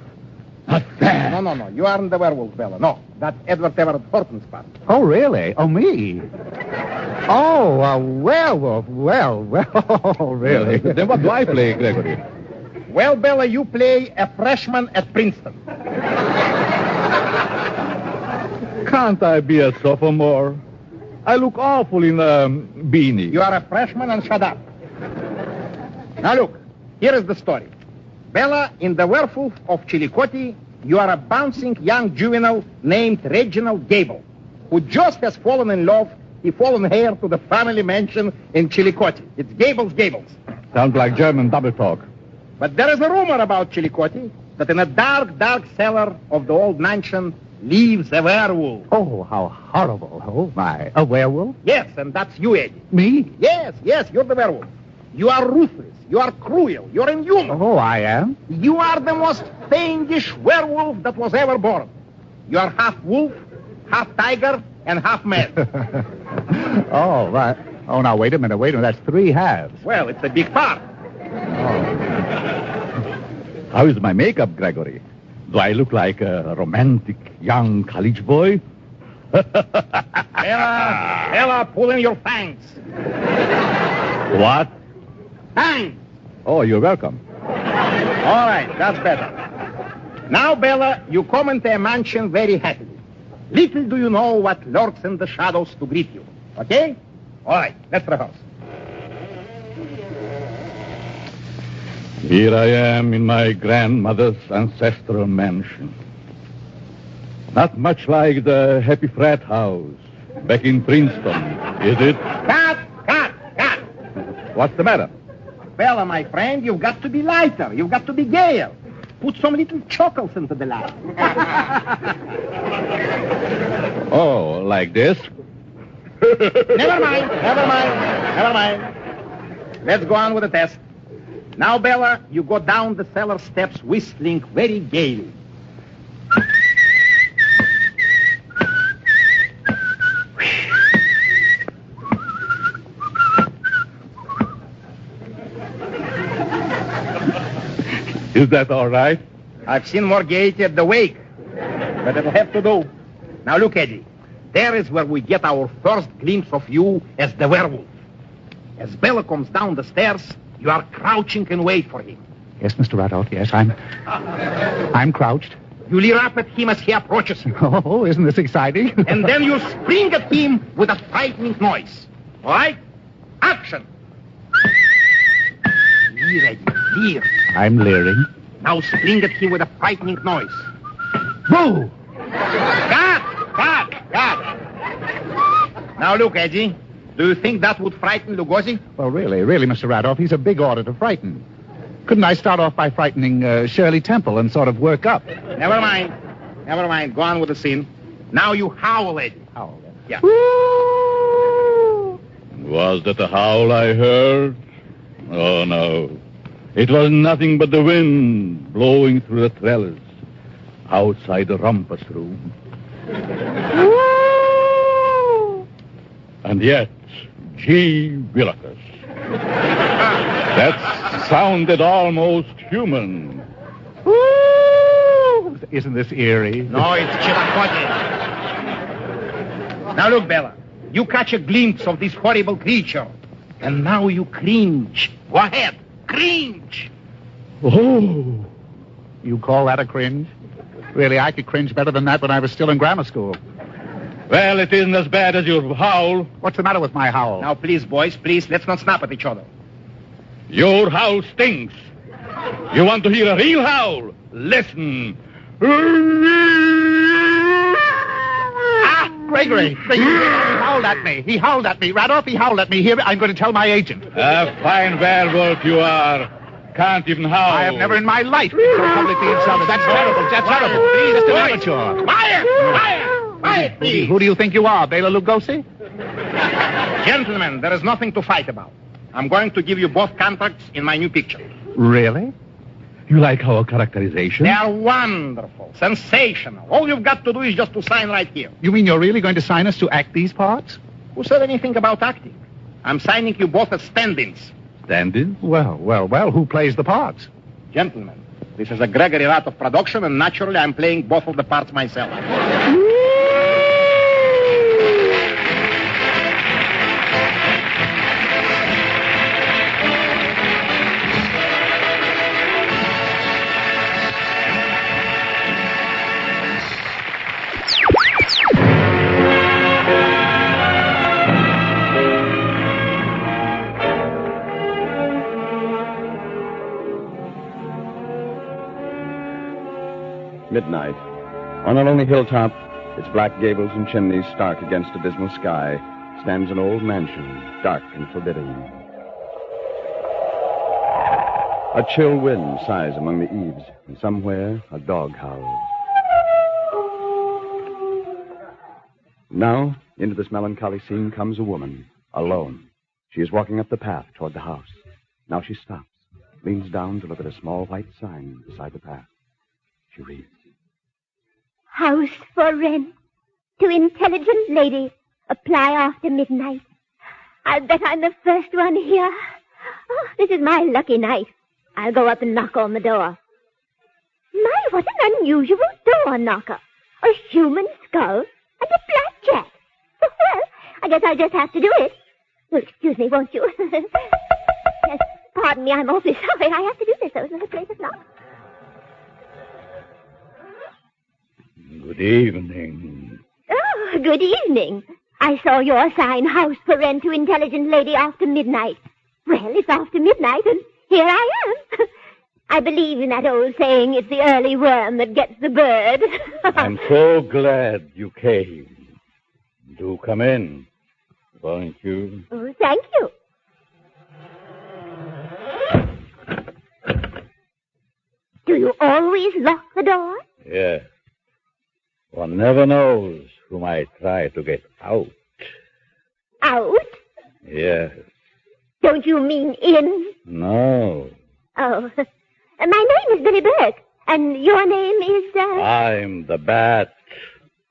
Not that. No. You aren't the werewolf, Bella. No, that's Edward Everett Horton's part. Oh, really? Oh, me? Oh, a werewolf. Well, really. Then what do I play, Gregory? Well, Bella, you play a freshman at Princeton. Can't I be a sophomore? I look awful in a beanie. You are a freshman and shut up. Now, look, here is the story. Bella, in The Werewolf of Chillicothe, you are a bouncing young juvenile named Reginald Gable, who just has fallen in love. He fallen heir to the family mansion in Chillicothe. It's Gables. Sounds like German double talk. But there is a rumor about Chillicothe that in a dark, dark cellar of the old mansion lives a werewolf. Oh, how horrible. Oh, my. A werewolf? Yes, and that's you, Eddie. Me? Yes, you're the werewolf. You are ruthless. You are cruel. You're inhuman. Oh, I am? You are the most fiendish werewolf that was ever born. You are half wolf, half tiger, and half man. Oh, right. Oh, now, wait a minute. That's 3 halves. Well, it's a big part. How is my makeup, Gregory? Do I look like a romantic young college boy? Bela, pull in your fangs. What? Fangs. Oh, you're welcome. All right, that's better. Now, Bela, you come into a mansion very happily. Little do you know what lurks in the shadows to greet you. Okay? All right, let's rehearse. Here I am in my grandmother's ancestral mansion. Not much like the happy frat house back in Princeton, is it? Cut! What's the matter? Bela, my friend, you've got to be lighter. You've got to be gayer. Put some little chuckles into the laugh. Oh, like this? Never mind. Let's go on with the test. Now, Bela, you go down the cellar steps whistling very gaily. Is that all right? I've seen more gaiety at the wake, but it'll have to do. Now, look, Eddie. There is where we get our first glimpse of you as the werewolf. As Bela comes down the stairs, you are crouching in wait for him. Yes, Mr. Radolph, yes, I'm crouched. You leer up at him as he approaches you. Oh, isn't this exciting? And then you spring at him with a frightening noise. All right? Action! Leer, Eddie, leer. I'm leering. Now spring at him with a frightening noise. Boo! Cut! Now look, Eddie. Do you think that would frighten Lugosi? Well, really, Mr. Radolph, he's a big order to frighten. Couldn't I start off by frightening Shirley Temple and sort of work up? Never mind. Go on with the scene. Now you howl, Eddie. Howl? Yeah. Was that the howl I heard? Oh, no. It was nothing but the wind blowing through the trellis outside the rumpus room. And yet, gee willikers. That sounded almost human. Isn't this eerie? No, it's Chillicothe. Now look, Bela. You catch a glimpse of this horrible creature, and now you cringe. Go ahead. Cringe. Oh. You call that a cringe? Really, I could cringe better than that when I was still in grammar school. Well, it isn't as bad as your howl. What's the matter with my howl? Now, please, boys, let's not snap at each other. Your howl stinks. You want to hear a real howl? Listen. Gregory, he howled at me. Radolph, he howled at me. Here, I'm going to tell my agent. A fine werewolf you are. Can't even howl. I have never in my life been so publicly insulted. That's terrible. Please, just an amateur. Quiet, please. Who do you think you are, Bela Lugosi? Gentlemen, there is nothing to fight about. I'm going to give you both contracts in my new picture. Really? You like our characterization? They are wonderful, sensational. All you've got to do is just to sign right here. You mean you're really going to sign us to act these parts? Who said anything about acting? I'm signing you both as stand-ins. Stand-ins? Well, who plays the parts? Gentlemen, this is a Gregory Rat of production, and naturally I'm playing both of the parts myself. Midnight. On a lonely hilltop, its black gables and chimneys stark against a dismal sky, stands an old mansion, dark and forbidding. A chill wind sighs among the eaves, and somewhere a dog howls. Now, into this melancholy scene comes a woman, alone. She is walking up the path toward the house. Now she stops, leans down to look at a small white sign beside the path. She reads, House for rent. To intelligent lady. Apply after midnight. I'll bet I'm the first one here. Oh, this is my lucky night. I'll go up and knock on the door. My, what an unusual door knocker. A human skull and a blackjack. Well, I guess I'll just have to do it. Well, excuse me, won't you? Yes, pardon me, I'm awfully sorry. I have to do this. There was no place of knock. Good evening. Oh, good evening. I saw your sign, House for Rent to Intelligent Lady after midnight. Well, it's after midnight, and here I am. I believe in that old saying, it's the early worm that gets the bird. I'm so glad you came. Do come in, won't you? Oh, thank you. Do you always lock the door? Yes. One never knows who might try to get out. Out? Yes. Don't you mean in? No. Oh, my name is Billy Burke, and your name is, I'm the bat.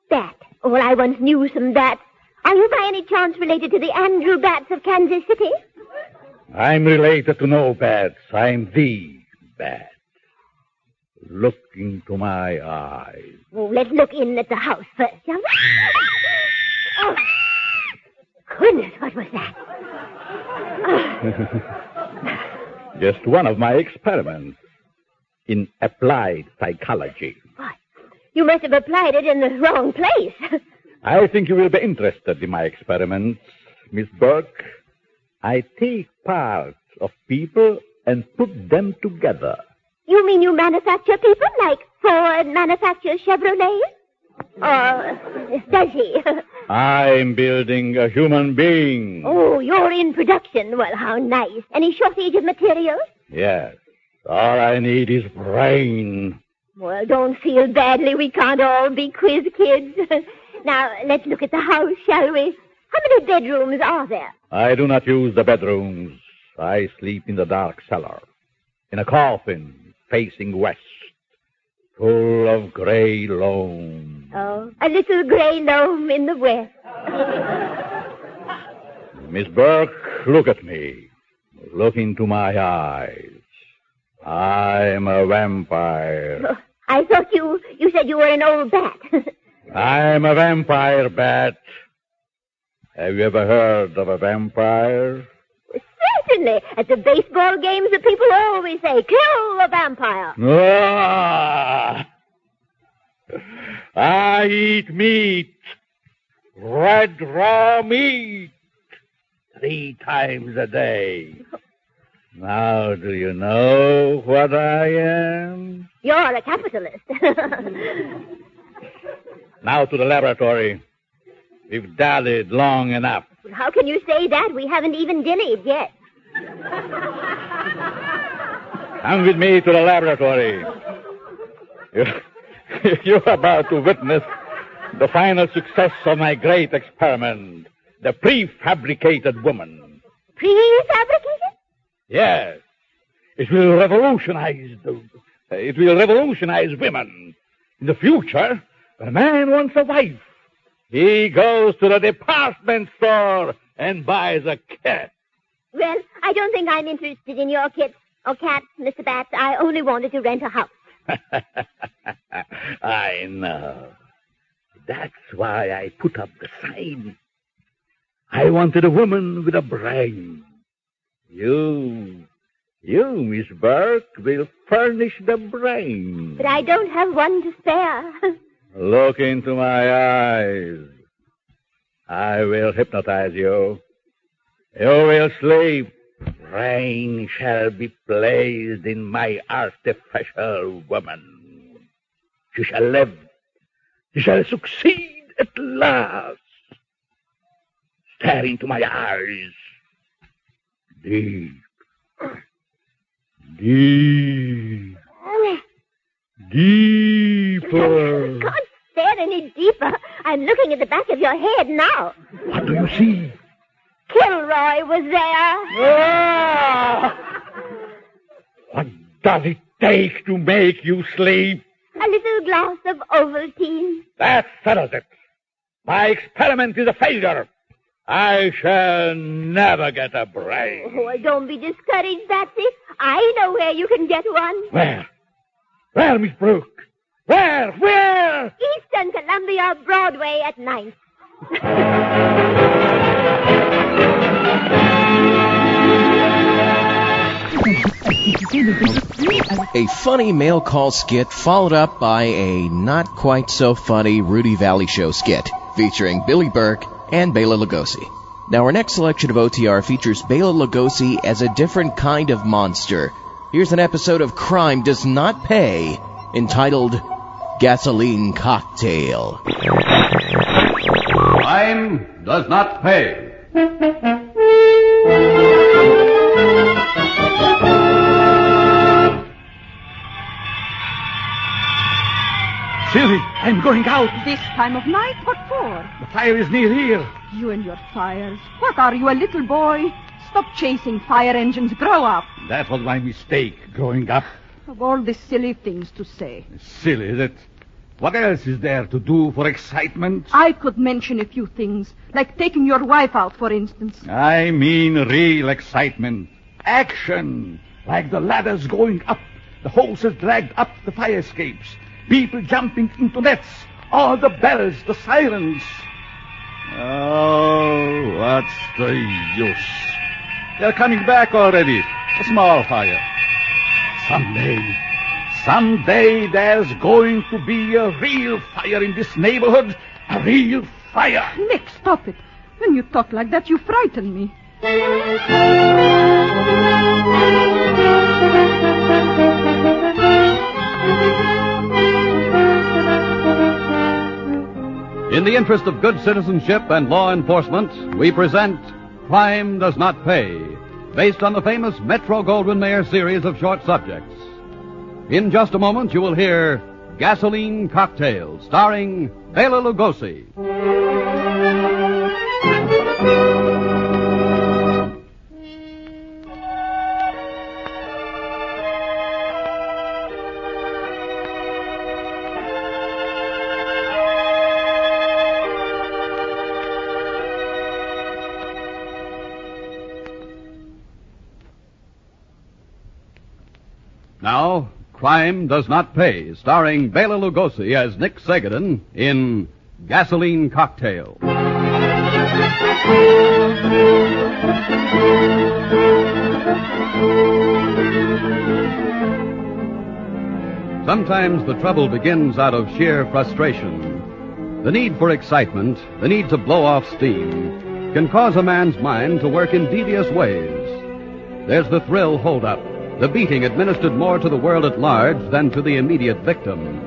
Bat. Oh, well, I once knew some bats. Are you by any chance related to the Andrew Bats of Kansas City? I'm related to no bats. I'm the bat. Look into my eyes. Oh, let's look in at the house first, shall we? Oh, goodness, what was that? Oh. Just one of my experiments in applied psychology. What? You must have applied it in the wrong place. I think you will be interested in my experiments, Miss Burke. I take parts of people and put them together. You mean you manufacture people like Ford manufactures Chevrolet? Or does he? I'm building a human being. Oh, you're in production. Well, how nice. Any shortage of materials? Yes. All I need is brain. Well, don't feel badly. We can't all be quiz kids. Now, let's look at the house, shall we? How many bedrooms are there? I do not use the bedrooms. I sleep in the dark cellar, in a coffin facing west, full of gray loam. Oh, a little gray loam in the west. Miss Burke, look at me. Look into my eyes. I'm a vampire. Oh, I thought you said you were an old bat. I'm a vampire bat. Have you ever heard of a vampire? Certainly. At the baseball games, the people always say, kill a vampire. Ah! I eat meat. Red raw meat. 3 times a day. Now, do you know what I am? You're a capitalist. Now to the laboratory. We've dallied long enough. How can you say that? We haven't even dillied yet. Come with me to the laboratory. You're about to witness the final success of my great experiment, the prefabricated woman. Prefabricated? Yes. It will revolutionize women. In the future, when a man wants a wife, he goes to the department store and buys a cat. Well, I don't think I'm interested in your kits or cats, Mr. Bats. I only wanted to rent a house. I know. That's why I put up the sign. I wanted a woman with a brain. You, Miss Burke, will furnish the brain. But I don't have one to spare. Look into my eyes. I will hypnotize you. You will sleep. Brain shall be placed in my artificial woman. She shall live. She shall succeed at last. Stare into my eyes. Deep. Deep. Deeper. Can't stare any deeper. I'm looking at the back of your head now. What do you see? Kilroy was there. Ah! What does it take to make you sleep? A little glass of Ovaltine. That settles it. My experiment is a failure. I shall never get a brain. Oh, don't be discouraged, Patsy. I know where you can get one. Where? Where, Miss Brooke? Where? Eastern Columbia, Broadway at 9th. A funny mail call skit followed up by a not quite so funny Rudy Valley Show skit featuring Billy Burke and Bela Lugosi. Now our next selection of OTR features Bela Lugosi as a different kind of monster. Here's an episode of Crime Does Not Pay entitled Gasoline Cocktail. Crime does not pay. Silly, I'm going out. This time of night? What for? The fire is near here. You and your fires. What are you, a little boy? Stop chasing fire engines. Grow up. That was my mistake, growing up. Of all the silly things to say. Silly, that. What else is there to do for excitement? I could mention a few things, like taking your wife out, for instance. I mean real excitement. Action. Like the ladders going up, the hoses dragged up the fire escapes, people jumping into nets, all the bells, the sirens. Oh, what's the use? They're coming back already. A small fire. Someday there's going to be a real fire in this neighborhood. A real fire. Nick, stop it. When you talk like that, you frighten me. In the interest of good citizenship and law enforcement, we present Crime Does Not Pay, based on the famous Metro-Goldwyn-Mayer series of short subjects. In just a moment, you will hear Gasoline Cocktail, starring Bela Lugosi. Now, Crime Does Not Pay, starring Bela Lugosi as Nick Segadin in Gasoline Cocktail. Sometimes the trouble begins out of sheer frustration. The need for excitement, the need to blow off steam, can cause a man's mind to work in devious ways. There's the thrill hold-up, the beating administered more to the world at large than to the immediate victim.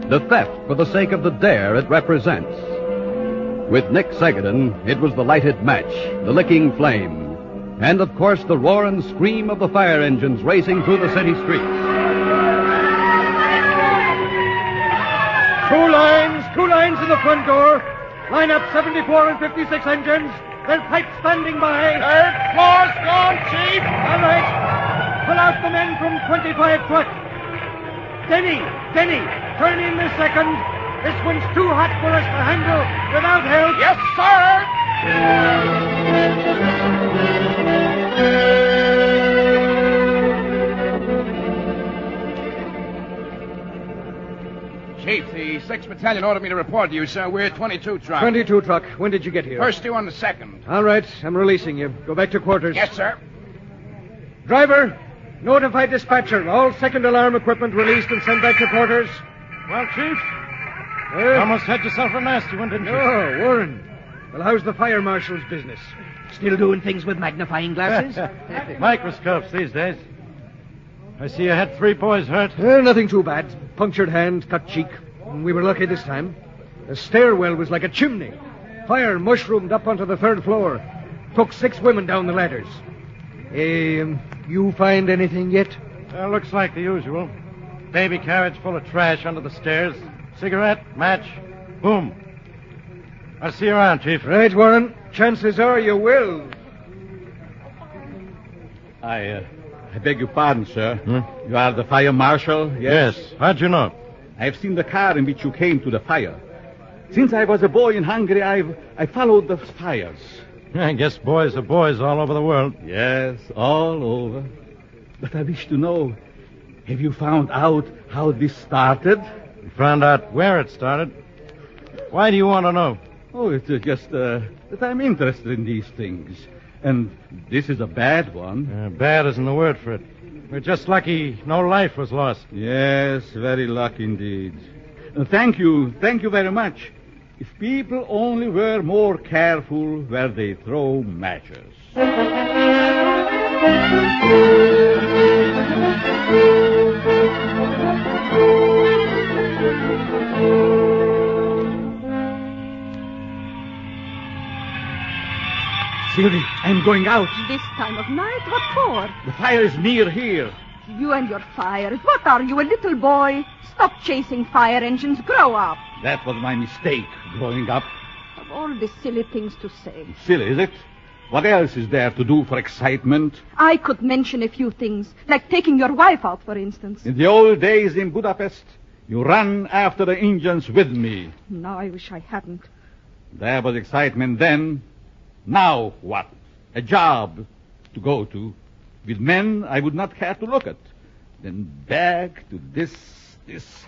The theft for the sake of the dare it represents. With Nick Segadin, it was the lighted match, the licking flame, and of course the roar and scream of the fire engines racing through the city streets. Two lines in the front door. Line up 74 and 56 engines. There's pipes standing by. Third floor's gone, Chief. All right. Pull out the men from 25 truck. Denny, turn in the second. This one's too hot for us to handle without help. Yes, sir. Chief, the 6th Battalion ordered me to report to you, sir. We're 22 truck. 22 truck. When did you get here? First due on the 2nd. All right, I'm releasing you. Go back to quarters. Yes, sir. Driver, notify dispatcher. All second alarm equipment released and sent back to quarters. Well, Chief, almost had yourself a nasty one, didn't you? Oh, Warren. Well, how's the fire marshal's business? Still doing things with magnifying glasses? Microscopes these days. I see you had 3 boys hurt. Nothing too bad. Punctured hand, cut cheek. We were lucky this time. The stairwell was like a chimney. Fire mushroomed up onto the 3rd floor. Took 6 women down the ladders. You find anything yet? Looks like the usual. Baby carriage full of trash under the stairs. Cigarette, match, boom. I'll see you around, Chief. Right, Warren. Chances are you will. I beg your pardon, sir. You are the fire marshal? Yes. How'd you know? I have seen the car in which you came to the fire. Since I was a boy in Hungary, I followed the fires. I guess boys are boys all over the world. Yes, all over. But I wish to know, have you found out how this started? You found out where it started? Why do you want to know? Oh, it's just that I'm interested in these things. And this is a bad one. Bad isn't the word for it. We're just lucky no life was lost. Yes, very lucky indeed. Thank you very much. If people only were more careful where they throw matches. Sylvie, I'm going out. This time of night? What for? The fire is near here. You and your fires. What are you, a little boy? Stop chasing fire engines. Grow up. That was my mistake, growing up. Of all the silly things to say. Silly, is it? What else is there to do for excitement? I could mention a few things, like taking your wife out, for instance. In the old days in Budapest, you ran after the Indians with me. Now I wish I hadn't. There was excitement then. Now what? A job to go to. With men I would not care to look at. Then back to this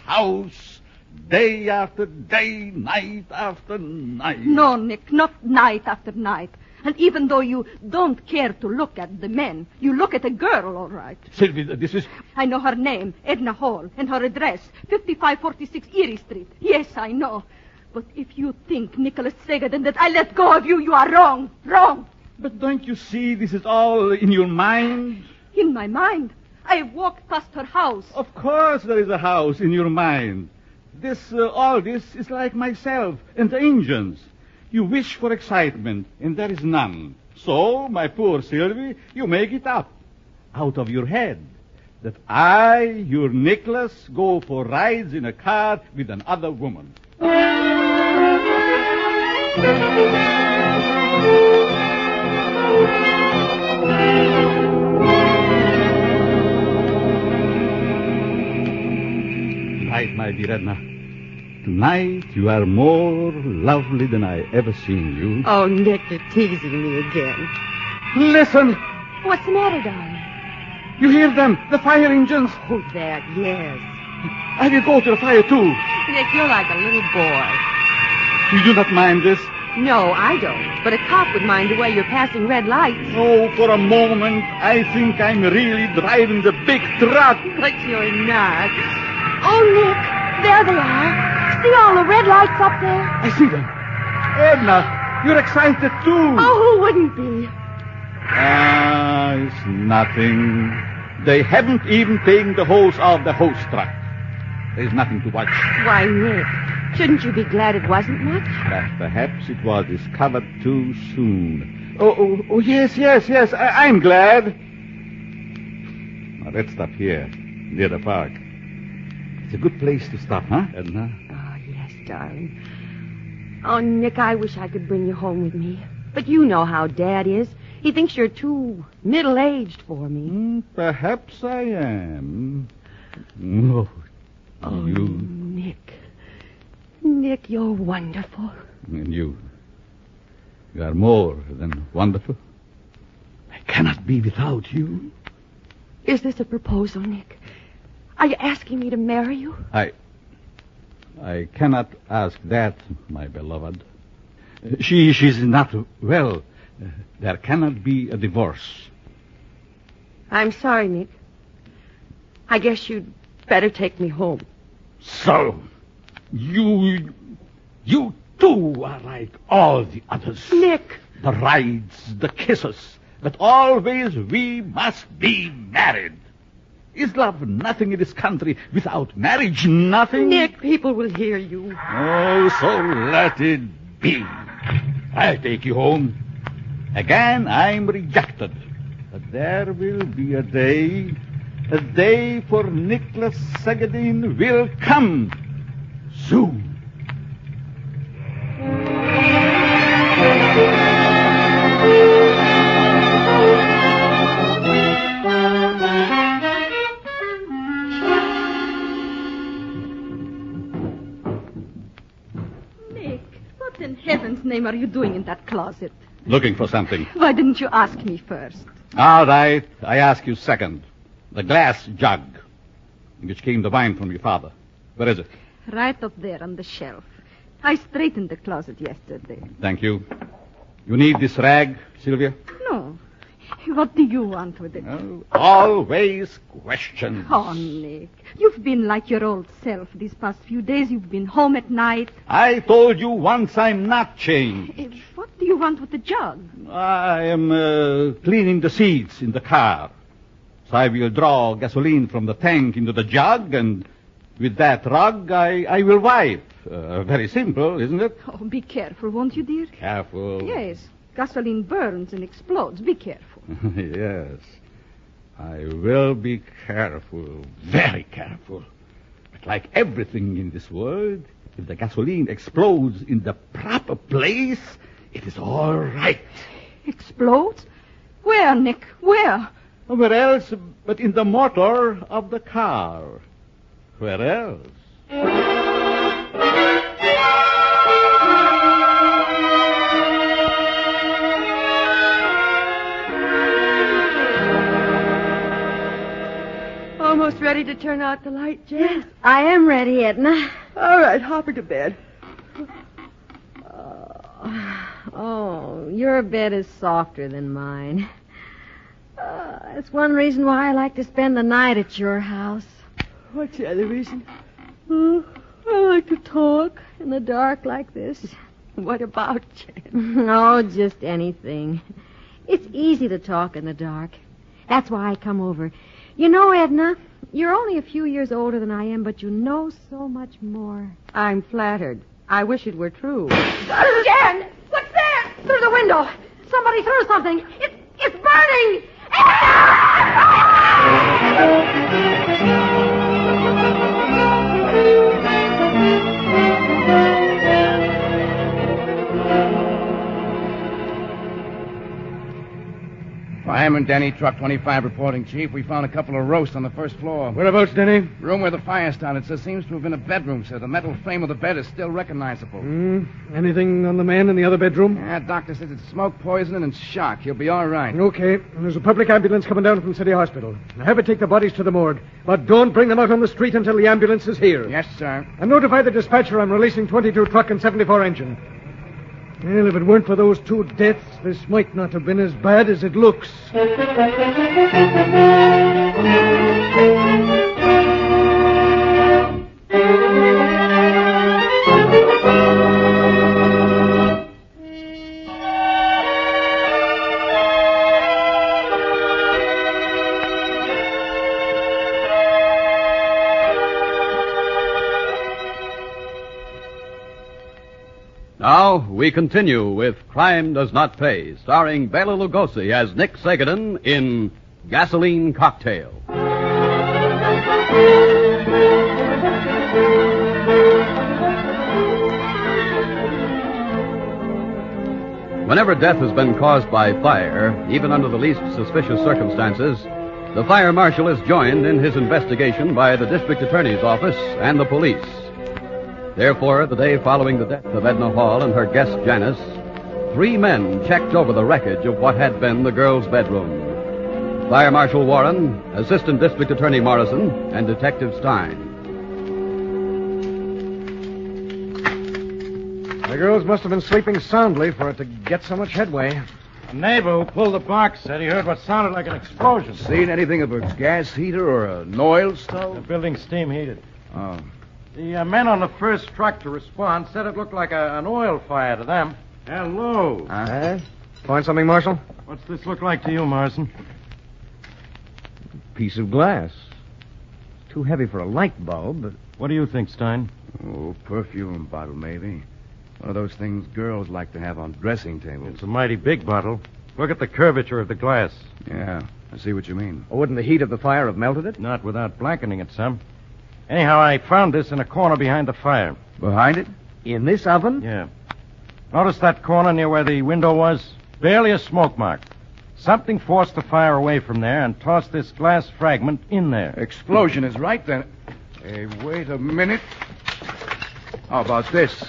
house, day after day, night after night. No, Nick, not night after night. And even though you don't care to look at the men, you look at a girl, all right. Sylvie, this is... I know her name, Edna Hall, and her address, 5546 Erie Street. Yes, I know. But if you think, Nicholas Segadin, that I let go of you, you are wrong. Wrong. But don't you see this is all in your mind? In my mind? I have walked past her house. Of course there is a house in your mind. All this is like myself and the Indians. You wish for excitement, and there is none. So, my poor Sylvie, you make it up out of your head that I, your Nicholas, go for rides in a car with another woman. Tonight, my dear Edna, tonight you are more lovely than I ever seen you. Oh, Nick, you're teasing me again. Listen! What's the matter, darling? You hear them, the fire engines. Oh, that, yes. I will go to the fire, too. Nick, you're like a little boy. You do not mind this? No, I don't. But a cop would mind the way you're passing red lights. Oh, for a moment, I think I'm really driving the big truck. But you're not. Oh, Nick, there they are. See all the red lights up there? I see them. Edna, you're excited, too. Oh, who wouldn't be? It's nothing. They haven't even taken the hose off the hose truck. There's nothing to watch. Why, Nick, shouldn't you be glad it wasn't much? But perhaps it was discovered too soon. Oh, yes. I'm glad. Now, let's stop here, near the park. It's a good place to stop, huh, Edna? Oh, yes, darling. Oh, Nick, I wish I could bring you home with me. But you know how Dad is. He thinks you're too middle-aged for me. Perhaps I am. Oh, you. Nick. Nick, you're wonderful. And you are more than wonderful. I cannot be without you. Is this a proposal, Nick? Are you asking me to marry you? I cannot ask that, my beloved. She's not well. There cannot be a divorce. I'm sorry, Nick. I guess you'd better take me home. So, you too are like all the others. Nick! The rides, the kisses, but always we must be married. Is love nothing in this country without marriage? Nothing? Nick, people will hear you. Oh, so let it be. I'll take you home. Again, I'm rejected. But there will be a day A day for Nicholas Sagadin will come soon. Nick, what in heaven's name are you doing in that closet? Looking for something. Why didn't you ask me first? All right, I ask you second. The glass jug in which came the wine from your father. Where is it? Right up there on the shelf. I straightened the closet yesterday. Thank you. You need this rag, Sylvia? No. What do you want with it? Always questions. Oh, Nick, you've been like your old self these past few days. You've been home at night. I told you once I'm not changed. What do you want with the jug? I am cleaning the seats in the car. So I will draw gasoline from the tank into the jug, and with that rug, I will wipe. Very simple, isn't it? Oh, be careful, won't you, dear? Careful. Yes. Gasoline burns and explodes. Be careful. Yes. I will be careful. Very careful. But like everything in this world, if the gasoline explodes in the proper place, it is all right. Explodes? Where, Nick? Where? Where else but in the motor of the car? Where else? Almost ready to turn out the light, Jen? Yes, I am ready, Edna. All right, hop her to bed. Oh, your bed is softer than mine. That's one reason why I like to spend the night at your house. What's the other reason? I like to talk in the dark like this. What about, Jen? Oh, just anything. It's easy to talk in the dark. That's why I come over. You know, Edna, you're only a few years older than I am, but you know so much more. I'm flattered. I wish it were true. Jen! What's there? Through the window. Somebody threw something. It's burning! Fireman Denny, Truck 25 reporting, Chief. We found a couple of roasts on the first floor. Whereabouts, Denny? Room where the fire started, sir. Seems to have been a bedroom, sir. The metal frame of the bed is still recognizable. Anything on the man in the other bedroom? Yeah, doctor says it's smoke poisoning and shock. He'll be all right. Okay. And there's a public ambulance coming down from City Hospital. Now have it take the bodies to the morgue. But don't bring them out on the street until the ambulance is here. Yes, sir. And notify the dispatcher I'm releasing 22 truck and 74 engine. Well, if it weren't for those two deaths, this might not have been as bad as it looks. Now, we continue with Crime Does Not Pay, starring Bela Lugosi as Nick Sagadin in Gasoline Cocktail. Whenever death has been caused by fire, even under the least suspicious circumstances, the fire marshal is joined in his investigation by the district attorney's office and the police. Therefore, the day following the death of Edna Hall and her guest Janice, 3 men checked over the wreckage of what had been the girl's bedroom. Fire Marshal Warren, Assistant District Attorney Morrison, and Detective Stein. The girls must have been sleeping soundly for it to get so much headway. A neighbor who pulled the box said he heard what sounded like an explosion. Seen anything of a gas heater or an oil stove? The building's steam heated. Oh. The men on the first truck to respond said it looked like an oil fire to them. Hello. Find something, Marshal? What's this look like to you, Morrison? Piece of glass. It's too heavy for a light bulb, but... What do you think, Stein? Oh, perfume bottle, maybe. One of those things girls like to have on dressing tables. It's a mighty big bottle. Look at the curvature of the glass. Yeah. I see what you mean. Or wouldn't the heat of the fire have melted it? Not without blackening it some. Anyhow, I found this in a corner behind the fire. Behind it? In this oven? Yeah. Notice that corner near where the window was? Barely a smoke mark. Something forced the fire away from there and tossed this glass fragment in there. Explosion is right then. Hey, wait a minute. How about this?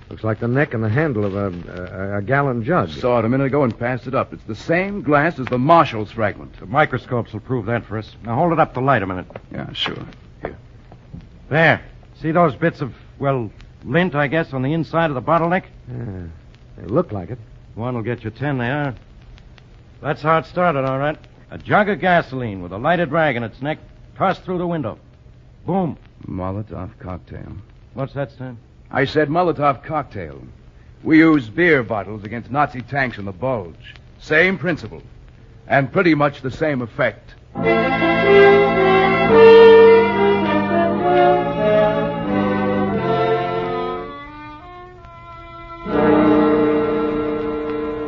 Looks like the neck and the handle of a gallon jug. Saw it a minute ago and passed it up. It's the same glass as the Marshall's fragment. The microscopes will prove that for us. Now hold it up to light a minute. Yeah, sure. Here. There. See those bits of, lint, I guess, on the inside of the bottleneck? Yeah, they look like it. One will get you 10, they are. That's how it started, all right. A jug of gasoline with a lighted rag in its neck tossed through the window. Boom. Molotov cocktail. What's that, Stan? I said Molotov cocktail. We use beer bottles against Nazi tanks in the Bulge. Same principle. And pretty much the same effect.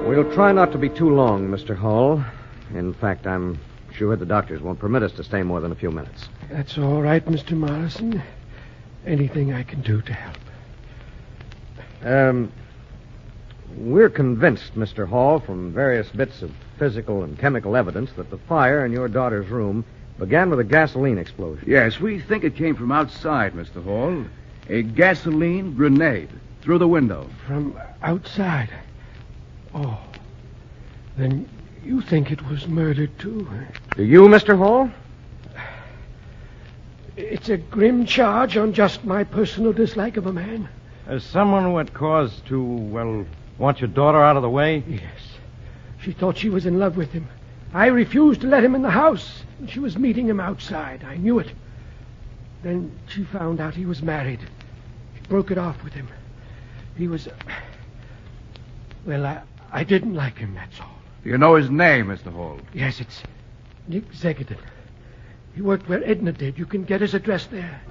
We'll try not to be too long, Mr. Hall. In fact, I'm sure the doctors won't permit us to stay more than a few minutes. That's all right, Mr. Morrison. Anything I can do to help. We're convinced, Mr. Hall, from various bits of physical and chemical evidence that the fire in your daughter's room began with a gasoline explosion. Yes, we think it came from outside, Mr. Hall. A gasoline grenade through the window. From outside? Oh. Then you think it was murder, too? Do you, Mr. Hall? It's a grim charge on just my personal dislike of a man. As someone who had cause to, want your daughter out of the way? Yes. She thought she was in love with him. I refused to let him in the house, and she was meeting him outside. I knew it. Then she found out he was married. She broke it off with him. He was... I didn't like him, that's all. Do you know his name, Mr. Hall? Yes, it's Nick Zegedin. He worked where Edna did. You can get his address there.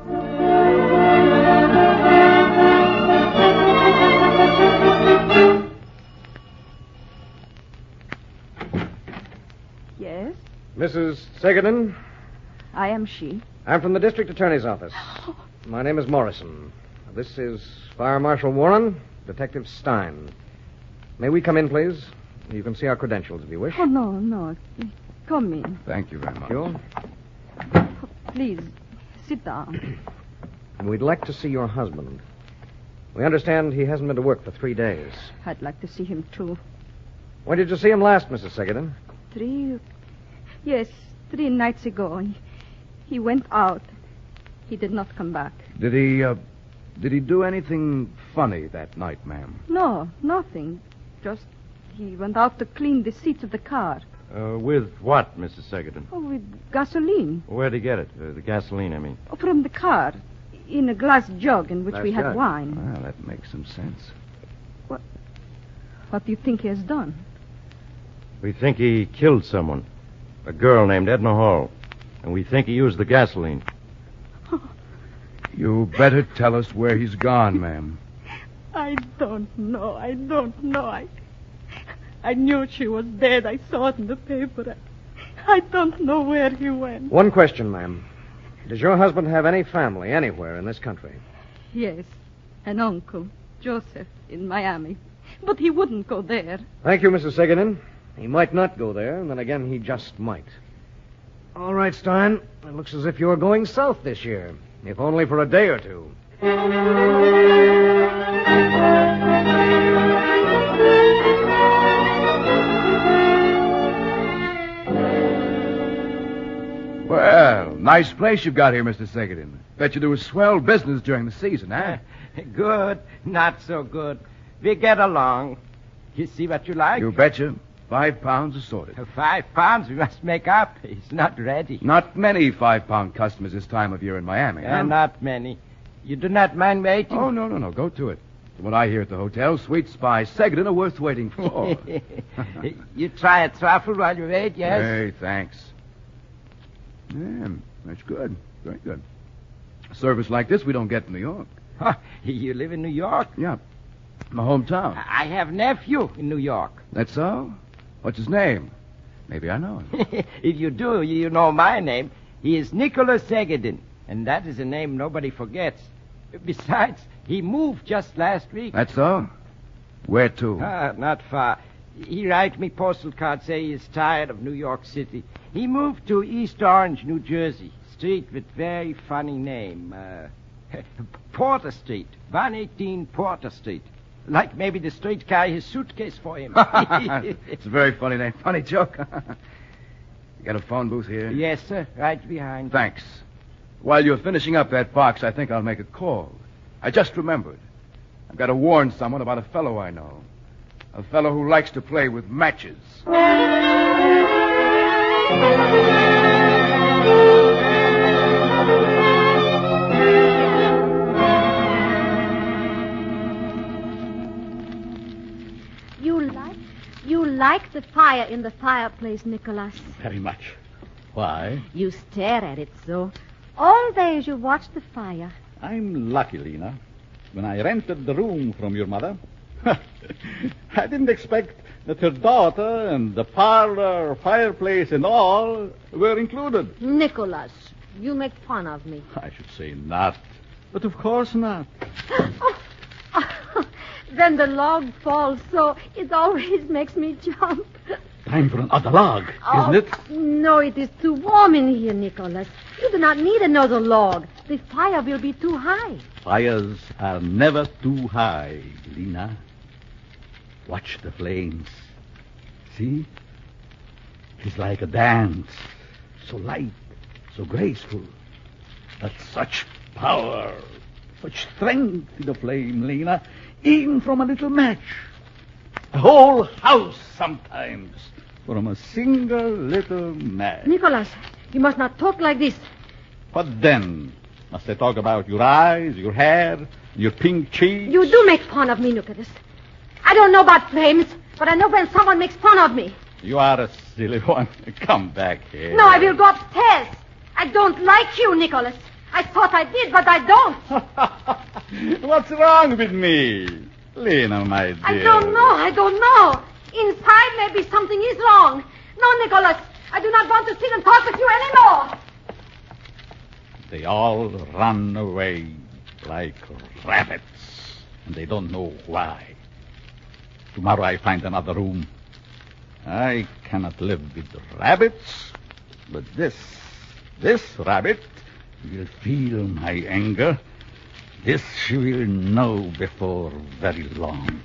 Yes? Mrs. Zegedin? I am she. I'm from the district attorney's office. My name is Morrison. This is Fire Marshal Warren, Detective Stein. May we come in, please? You can see our credentials if you wish. Oh, no. Come in. Thank you very much. You? Please, sit down. And we'd like to see your husband. We understand he hasn't been to work for 3 days. I'd like to see him, too. When did you see him last, Mrs. Zegedin? 3 nights ago. He went out. He did not come back. Did he do anything funny that night, ma'am? No, nothing. Just he went out to clean the seats of the car. With what, Mrs. Segedin? Oh, with gasoline. Where'd he get it? The gasoline, I mean. Oh, from the car. In a glass jug in which Glass we had jug. wine. Well, that makes some sense. What do you think he has done? We think he killed someone. A girl named Edna Hall. And we think he used the gasoline. You better tell us where he's gone, ma'am. I don't know. I knew she was dead. I saw it in the paper. I don't know where he went. One question, ma'am. Does your husband have any family anywhere in this country? Yes, an uncle, Joseph, in Miami. But he wouldn't go there. Thank you, Mrs. Segedin. He might not go there, and then again, he just might. All right, Stein. It looks as if you're going south this year, if only for a day or two. Well, nice place you've got here, Mr. Segedin. Bet you do a swell business during the season, huh? Good, not so good. We get along. You see what you like? You betcha. 5 pounds assorted. 5 pounds we must make up. It's not ready. Not many 5-pound customers this time of year in Miami, huh? Not many. You do not mind waiting? Oh, no. Go to it. From what I hear at the hotel, sweet spies Segedin are worth waiting for. You try a truffle while you wait, yes? Hey, thanks. Yeah, that's good. Very good. A service like this we don't get in New York. You live in New York? Yeah. My hometown. I have nephew in New York. That's so? What's his name? Maybe I know him. If you do, you know my name. He is Nicholas Segedin, and that is a name nobody forgets. Besides, he moved just last week. That's so? Where to? Not far. He write me postal card say he is tired of New York City. He moved to East Orange, New Jersey. Street with very funny name. Porter Street. 118 Porter Street. Like maybe the street carry his suitcase for him. It's a very funny name. Funny joke. You got a phone booth here? Yes, sir. Right behind. Thanks. While you're finishing up that box, I think I'll make a call. I just remembered. I've got to warn someone about a fellow I know. A fellow who likes to play with matches. You like the fire in the fireplace, Nicholas. Very much. Why? You stare at it so. All day you watch the fire. I'm lucky, Lena. When I rented the room from your mother, I didn't expect that her daughter and the parlor, fireplace, and all were included. Nicholas, you make fun of me. I should say not. But of course not. Then the log falls, so it always makes me jump. Time for another log, isn't it? No, it is too warm in here, Nicholas. You do not need another log. The fire will be too high. Fires are never too high, Lena. Watch the flames. See? It's like a dance. So light, so graceful. But such power, such strength in the flame, Lena. Even from a little match. A whole house sometimes from a single little match. Nicholas, you must not talk like this. What then? Must I talk about your eyes, your hair, your pink cheeks? You do make fun of me, Nicholas. I don't know about flames, but I know when someone makes fun of me. You are a silly one. Come back here. No, I will go upstairs. I don't like you, Nicholas. I thought I did, but I don't. What's wrong with me? Lena, my dear. I don't know. Inside, maybe something is wrong. No, Nicholas, I do not want to sit and talk with you anymore. They all run away like rabbits, and they don't know why. Tomorrow I find another room. I cannot live with rabbits, but this rabbit will feel my anger. This she will know before very long.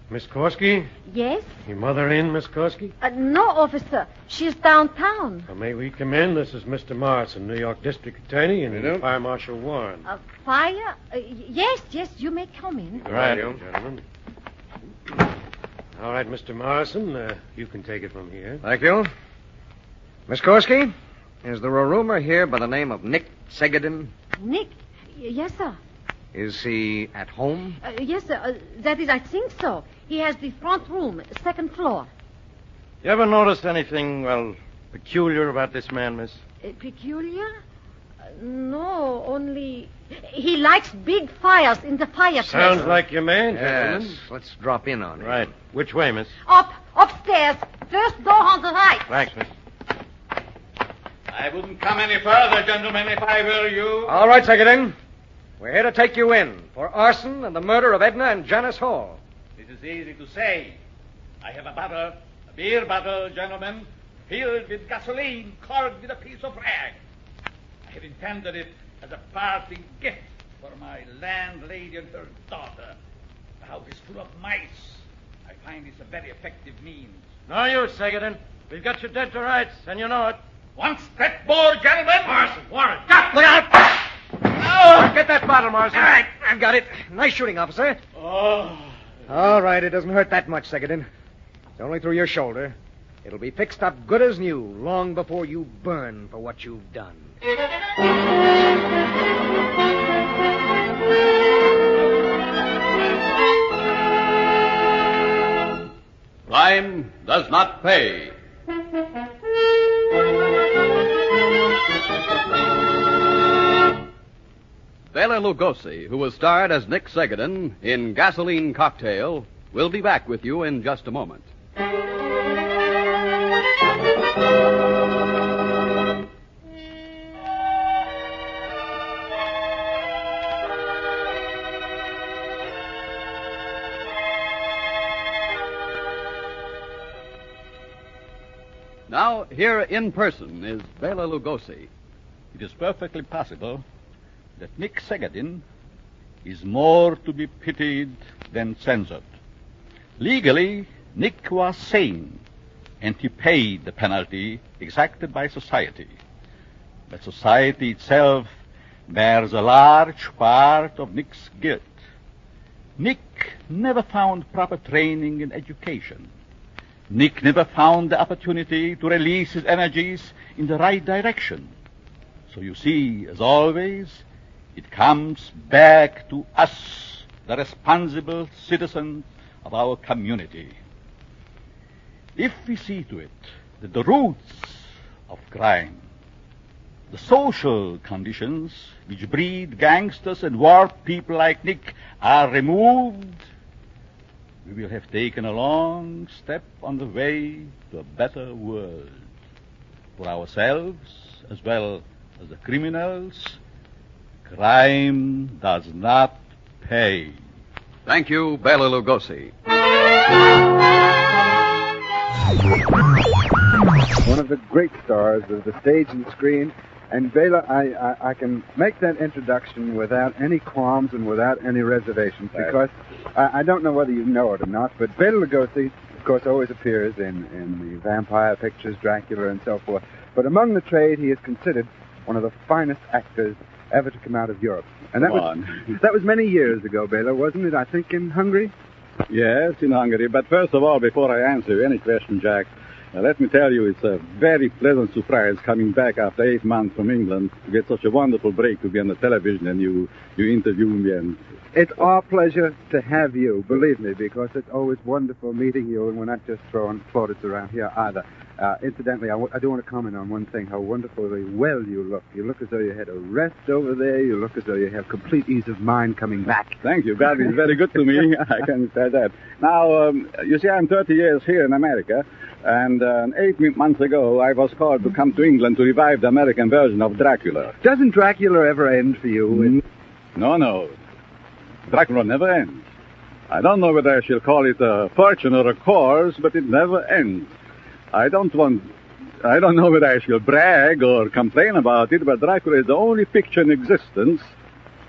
Miss Korsky? Yes? Your mother in, Miss Korsky? No, officer. She's downtown. May we come in? This is Mr. Morrison, New York District Attorney, and Fire Marshal Warren. Fire? Yes, you may come in. Right, gentlemen. All right, Mr. Morrison, you can take it from here. Thank you. Miss Korsky, is there a roomer here by the name of Nick Segedin? Nick? Yes, sir. Is he at home? Yes, sir. That is, I think so. He has the front room, second floor. You ever noticed anything, peculiar about this man, miss? Peculiar? No, only he likes big fires in the fireplace. Sounds like your man, Yes, gentlemen. let's drop in on him. Right. Which way, miss? Upstairs. First door on the right. Thanks, miss. I wouldn't come any further, gentlemen, if I were you. All right, Segedin. We're here to take you in for arson and the murder of Edna and Janice Hall. It is easy to say. I have a beer bottle, gentlemen, filled with gasoline, corked with a piece of rag. I have intended it as a parting gift for my landlady and her daughter. The house is full of mice. I find it's a very effective means. No use, Segedin. We've got you dead to rights, and you know it. One step more, gentlemen. Morrison, Warren. Look out! Oh! Get that bottle, Morrison. All right, I've got it. Nice shooting, officer. Oh. All right, it doesn't hurt that much, Segedin. It's only through your shoulder. It'll be fixed up good as new long before you burn for what you've done. Crime does not pay. Bela Lugosi, who was starred as Nick Segadin in Gasoline Cocktail, will be back with you in just a moment. Now, here in person is Bela Lugosi. It is perfectly possible that Nick Segadin is more to be pitied than censored. Legally, Nick was sane, and he paid the penalty exacted by society. But society itself bears a large part of Nick's guilt. Nick never found proper training in education. Nick never found the opportunity to release his energies in the right direction. So you see, as always, it comes back to us, the responsible citizens of our community. If we see to it that the roots of crime, the social conditions which breed gangsters and warped people like Nick are removed, we will have taken a long step on the way to a better world for ourselves as well as the criminals. Crime does not pay. Thank you, Bela Lugosi. One of the great stars of the stage and screen. And Bela, I can make that introduction without any qualms and without any reservations because I don't know whether you know it or not, but Bela Lugosi, of course, always appears in the vampire pictures, Dracula, and so forth. But among the trade, he is considered one of the finest actors ever to come out of Europe. And that was many years ago, Bela, wasn't it? I think in Hungary? Yes, in Hungary. But first of all, before I answer any question, Jack, let me tell you, it's a very pleasant surprise coming back after 8 months from England to get such a wonderful break to be on the television and you interview me. And it's our pleasure to have you, believe me, because it's always wonderful meeting you, and we're not just throwing plaudits around here either. Incidentally, I do want to comment on one thing, how wonderfully well you look. You look as though you had a rest over there. You look as though you have complete ease of mind coming back. Thank you. That is very good to me. I can say that. Now, you see, I'm 30 years here in America, and 8 months ago, I was called to come to England to revive the American version of Dracula. Doesn't Dracula ever end for you? No. Dracula never ends. I don't know whether I shall call it a fortune or a course, but it never ends. I don't know whether I shall brag or complain about it, but Dracula is the only picture in existence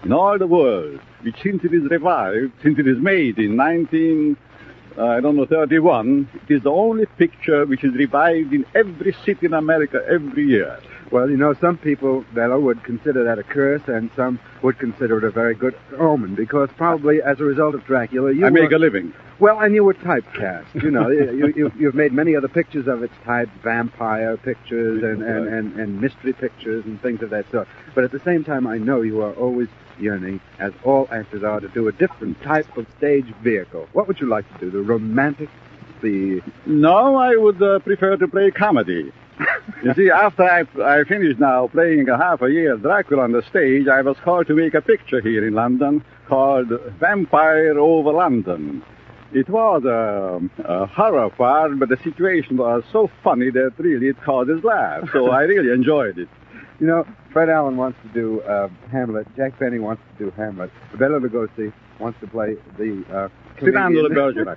in all the world which, since it is revived, since it is made in 1931, it is the only picture which is revived in every city in America every year. Well, you know, some people, Bela, would consider that a curse, and some would consider it a very good omen, because probably as a result of Dracula, I make a living. Well, and you were typecast. You know, you've made many other pictures of its type, vampire pictures and mystery pictures and things of that sort. But at the same time, I know you are always yearning, as all actors are, to do a different type of stage vehicle. What would you like to do? The romantic? No, I would prefer to play comedy. You see, after I finished now playing a half a year Dracula on the stage, I was called to make a picture here in London called Vampire Over London. It was a horror part, but the situation was so funny that really it causes laughs. So I really enjoyed it. You know, Fred Allen wants to do Hamlet. Jack Benny wants to do Hamlet. Bela Lugosi wants to play the Cyrano de Bergerac.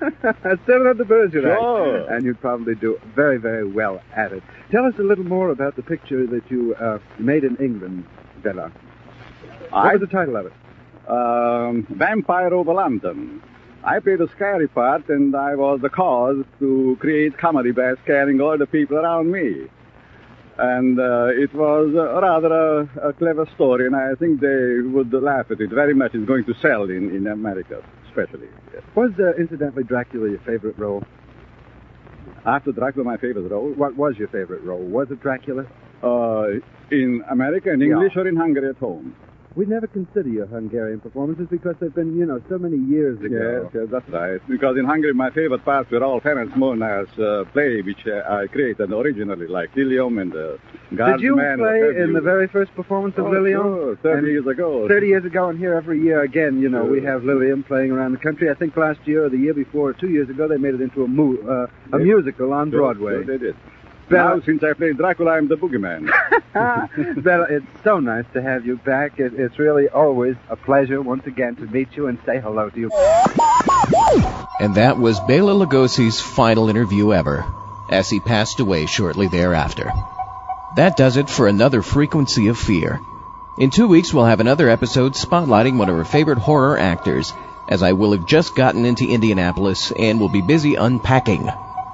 Cyrano de Bergerac. Sure. And you'd probably do very, very well at it. Tell us a little more about the picture that you made in England, Bela. What was the title of it? Vampire Over London. I played a scary part, and I was the cause to create comedy by scaring all the people around me. And it was rather a clever story, and I think they would laugh at it very much. It's going to sell in America, especially. Yes. Was, incidentally, Dracula your favorite role? After Dracula, my favorite role? What was your favorite role? Was it Dracula? In America, in English, or in Hungary at home? we never consider your Hungarian performances because they've been, so many years ago. Yes, that's right. Because in Hungary, my favorite parts were all Ferenc Molnár's play, which I created originally, like Lilium and Guardsman. Did you play in the very first performance of Lilium? Sure, 30 years ago. 30 years ago, and here every year again, we have Lilium playing around the country. I think last year or the year before, 2 years ago, they made it into a musical on Broadway. Sure, they did. Bela, now, since I played Dracula, I'm the boogeyman. Bela, it's so nice to have you back. It's really always a pleasure once again to meet you and say hello to you. And that was Bela Lugosi's final interview ever, as he passed away shortly thereafter. That does it for another Frequency of Fear. In 2 weeks, we'll have another episode spotlighting one of our favorite horror actors, as I will have just gotten into Indianapolis and will be busy unpacking.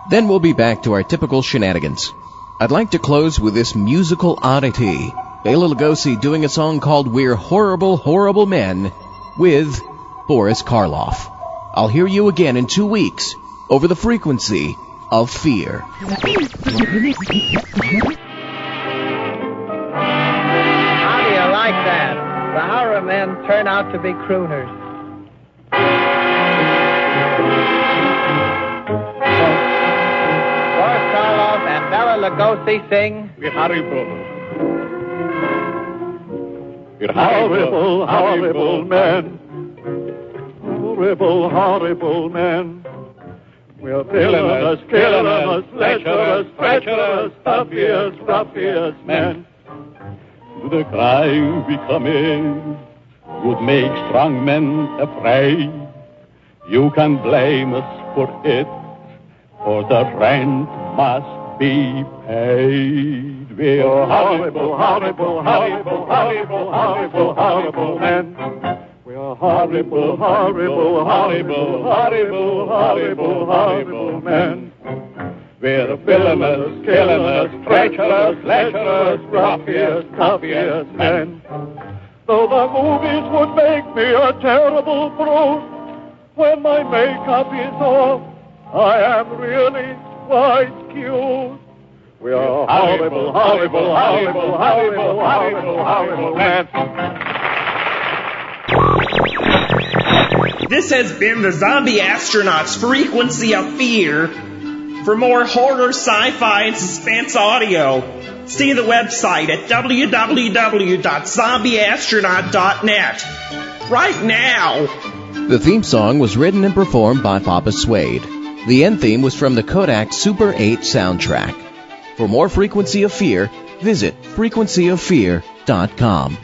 Then we'll be back to our typical shenanigans. I'd like to close with this musical oddity, Bela Lugosi doing a song called We're Horrible, Horrible Men with Boris Karloff. I'll hear you again in 2 weeks over the Frequency of Fear. How do you like that? The horror men turn out to be crooners. And Bela Lugosi sing, We're horrible. We're horrible, horrible men. Horrible, horrible men. We're villainous, killing lecherous, treacherous, ruffians, ruffians men. To the crime we commit would make strong men afraid. You can blame us for it, for the rent must be paid. We're horrible, horrible, horrible, horrible, horrible, horrible men. We're horrible, horrible, horrible, horrible, horrible, horrible men. We're villainous, killinous, treacherous, lecherous, ruffians men. Though the movies would make me a terrible brute, when my makeup is off, I am really quite cute. We are horrible, horrible, horrible, horrible, horrible, horrible men. This has been the Zombie Astronaut's Frequency of Fear. For more horror, sci-fi, and suspense audio, see the website at www.zombieastronaut.net. Right now! The theme song was written and performed by Papa Suede. The end theme was from the Kodak Super 8 soundtrack. For more Frequency of Fear, visit frequencyoffear.com.